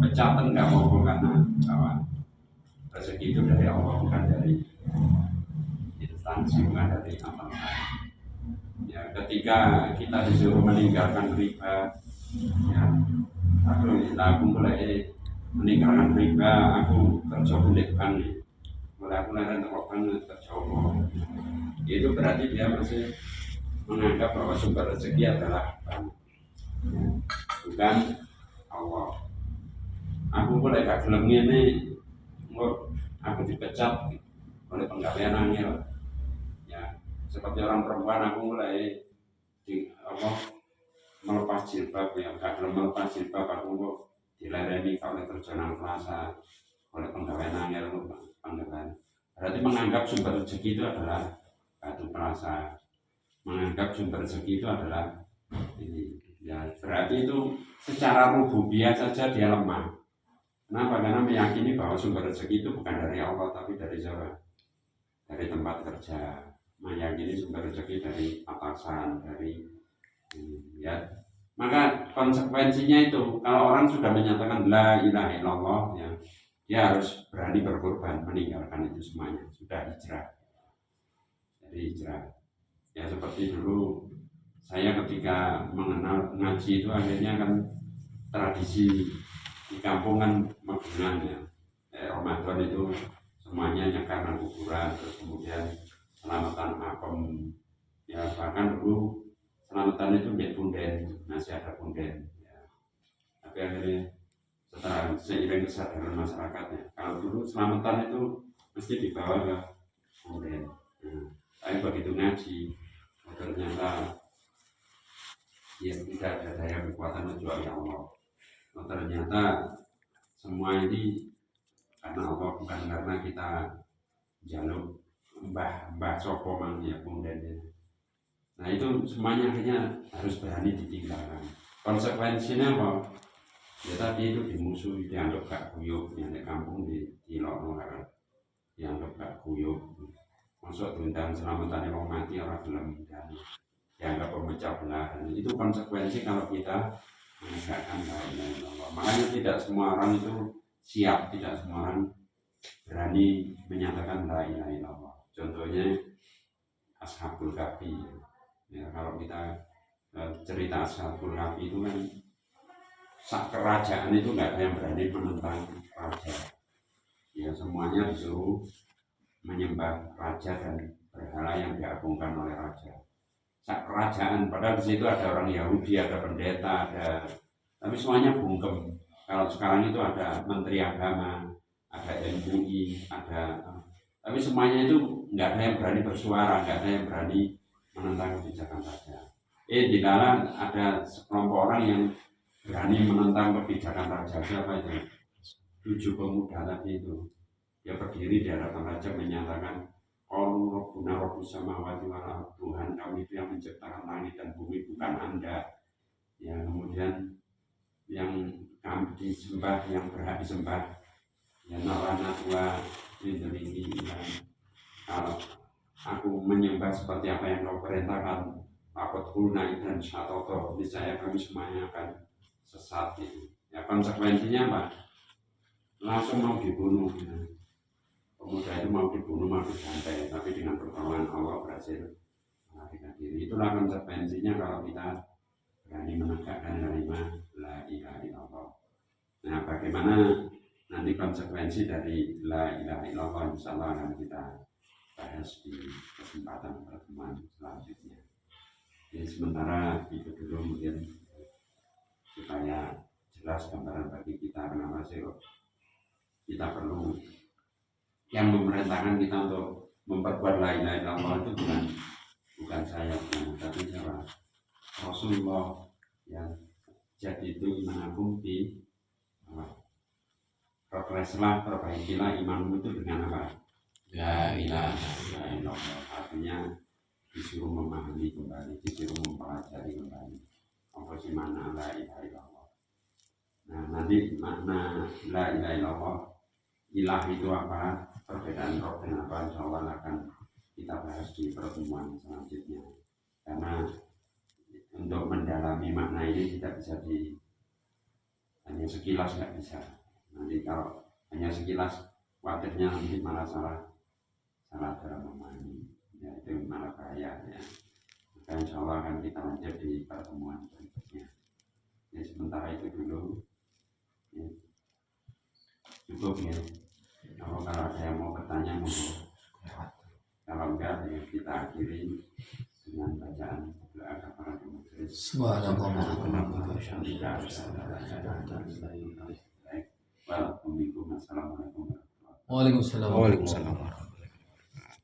Pecatan nggak mau karena bahwa rezeki itu dari Allah bukan dari instansi, bukan dari amal. Ya, ketika kita disuruh meninggalkan riba, ya, aku mulai meninggalkan riba, aku kerja balik bank, mulai aku leren bank kerja itu berarti dia masih menganggap bahwa sumber rezeki adalah bank, bukan Allah. Aku mulai gak gelem ini, aku dipecat oleh penggawean angel. Ya, seperti orang perempuan aku mulai melepas jilbab, ya gak gelem melepas jilbab, aku dilereni oleh terjunang plaza oleh penggawean angel panggilan. Berarti menganggap sumber rezeki itu adalah batu plaza, menganggap sumber rezeki itu adalah ini. Ya, berarti itu secara rububiyah saja dia lemah. Kenapa? Karena meyakini bahwa sumber rezeki itu bukan dari Allah tapi dari siapa? Dari tempat kerja. Meyakini sumber rezeki dari atasan, dari ya. Maka konsekuensinya itu kalau orang sudah menyatakan la ilaha illallah, ya, dia harus berani berkorban, meninggalkan itu semuanya. Sudah hijrah. Jadi hijrah. Ya seperti dulu saya ketika mengenal ngaji itu akhirnya kan tradisi di kampung kan magenan ya. Ramadan itu semuanya nyekar kuburan, terus kemudian selamatan apem, ya bahkan dulu selamatan itu di punden, masih ada punden ya. Tapi akhirnya setelah seiring kesadaran masyarakatnya, kalau dulu selamatan itu mesti dibawa ke punden. Nah, tapi begitu ngaji ternyata ya tidak ada daya kekuatan kecuali Allah. Ternyata semua ini karena Allah, bukan karena kita jaluk mbah sopo mang ya kemudian. Nah itu semuanya akhirnya harus berani ditinggalkan. Konsekuensinya apa? Ya tadi itu dimusuhi, dianggap gak guyup, yang di kampung di Lono dianggap gak guyup. Masuk diundang selamatan orang mati orang belum dan dianggap pemecah belah. Itu konsekuensi kalau kita menegakkan la ilaha illallah. Makanya tidak semua orang itu siap, tidak semua orang berani menyatakan la ilaha illallah. Contohnya Ashabul Kahfi. Ya, kalau kita cerita Ashabul Kahfi itu kan sak kerajaan itu nggak ada yang berani menentang raja. Ya semuanya disuruh menyembah raja dan berhala yang diagungkan oleh raja. Sak kerajaan, padahal di situ ada orang Yahudi, ada pendeta, tapi semuanya bungkem. Kalau sekarang itu ada menteri agama, ada MUI, tapi semuanya itu nggak ada yang berani bersuara, nggak ada yang berani menentang kebijakan raja. Di dalam ada sekelompok orang yang berani menentang kebijakan raja. Siapa itu? 7 pemuda tadi itu. Dia berdiri di hadapan raja menyatakan, Allah Rabbuna Rabbus samawati wal ardh, Tuhan kami itu yang menciptakan langit dan bumi, bukan Anda. Ya, kemudian yang kami disembah, yang berhak disembah, ya narana tua ini. Kalau aku menyembah seperti apa yang kau perintahkan, takut kulna dan syatoto, niscaya kami semuanya akan sesat itu. Ya konsekuensinya apa? Langsung mau dibunuh. Ya. Pemuda itu mau dibunuh, mau dibantai, tapi dengan pertolongan Allah berhasil melarikan diri. Itulah konsekuensinya kalau kita berani menegakkan kalimat la ilaha illallah. Nah, bagaimana nanti konsekuensi dari la ilaha illallah, insyaallah akan kita bahas di kesempatan pertemuan selanjutnya. Jadi sementara itu dulu mungkin supaya jelas gambaran bagi kita kenapa sih kok kita perlu yang memerintahkan kita untuk memperbuat la ilaha illallah itu bukan saya, tapi siapa? Rasulullah yang jadi itu mengagung di progreslah, perbaikilah imanmu itu dengan apa? La ilaha illallah. Artinya disuruh memahami kembali, disuruh mempelajari kembali apa sih makna la ilaha illallah. Nah, nanti makna la ilaha illallah, ilah itu apa, perbedaan roh dan apa, insya Allah akan kita bahas di pertemuan selanjutnya. Karena untuk mendalami makna ini tidak bisa hanya sekilas, nggak bisa. Nanti kalau hanya sekilas, khawatirnya nanti malah salah dalam memahami, ya itu malah bahaya ya. Maka insya Allah akan kita lanjut di pertemuan berikutnya. Ya sementara itu dulu, ya. Cukup ya. Kalau ada yang mau bertanya monggo. Kalau enggak ya kita akhiri dengan bacaan doa kafaratul majlis. Waalaikumsalam warahmatullahi wabarakatuh. Waalaikumsalam.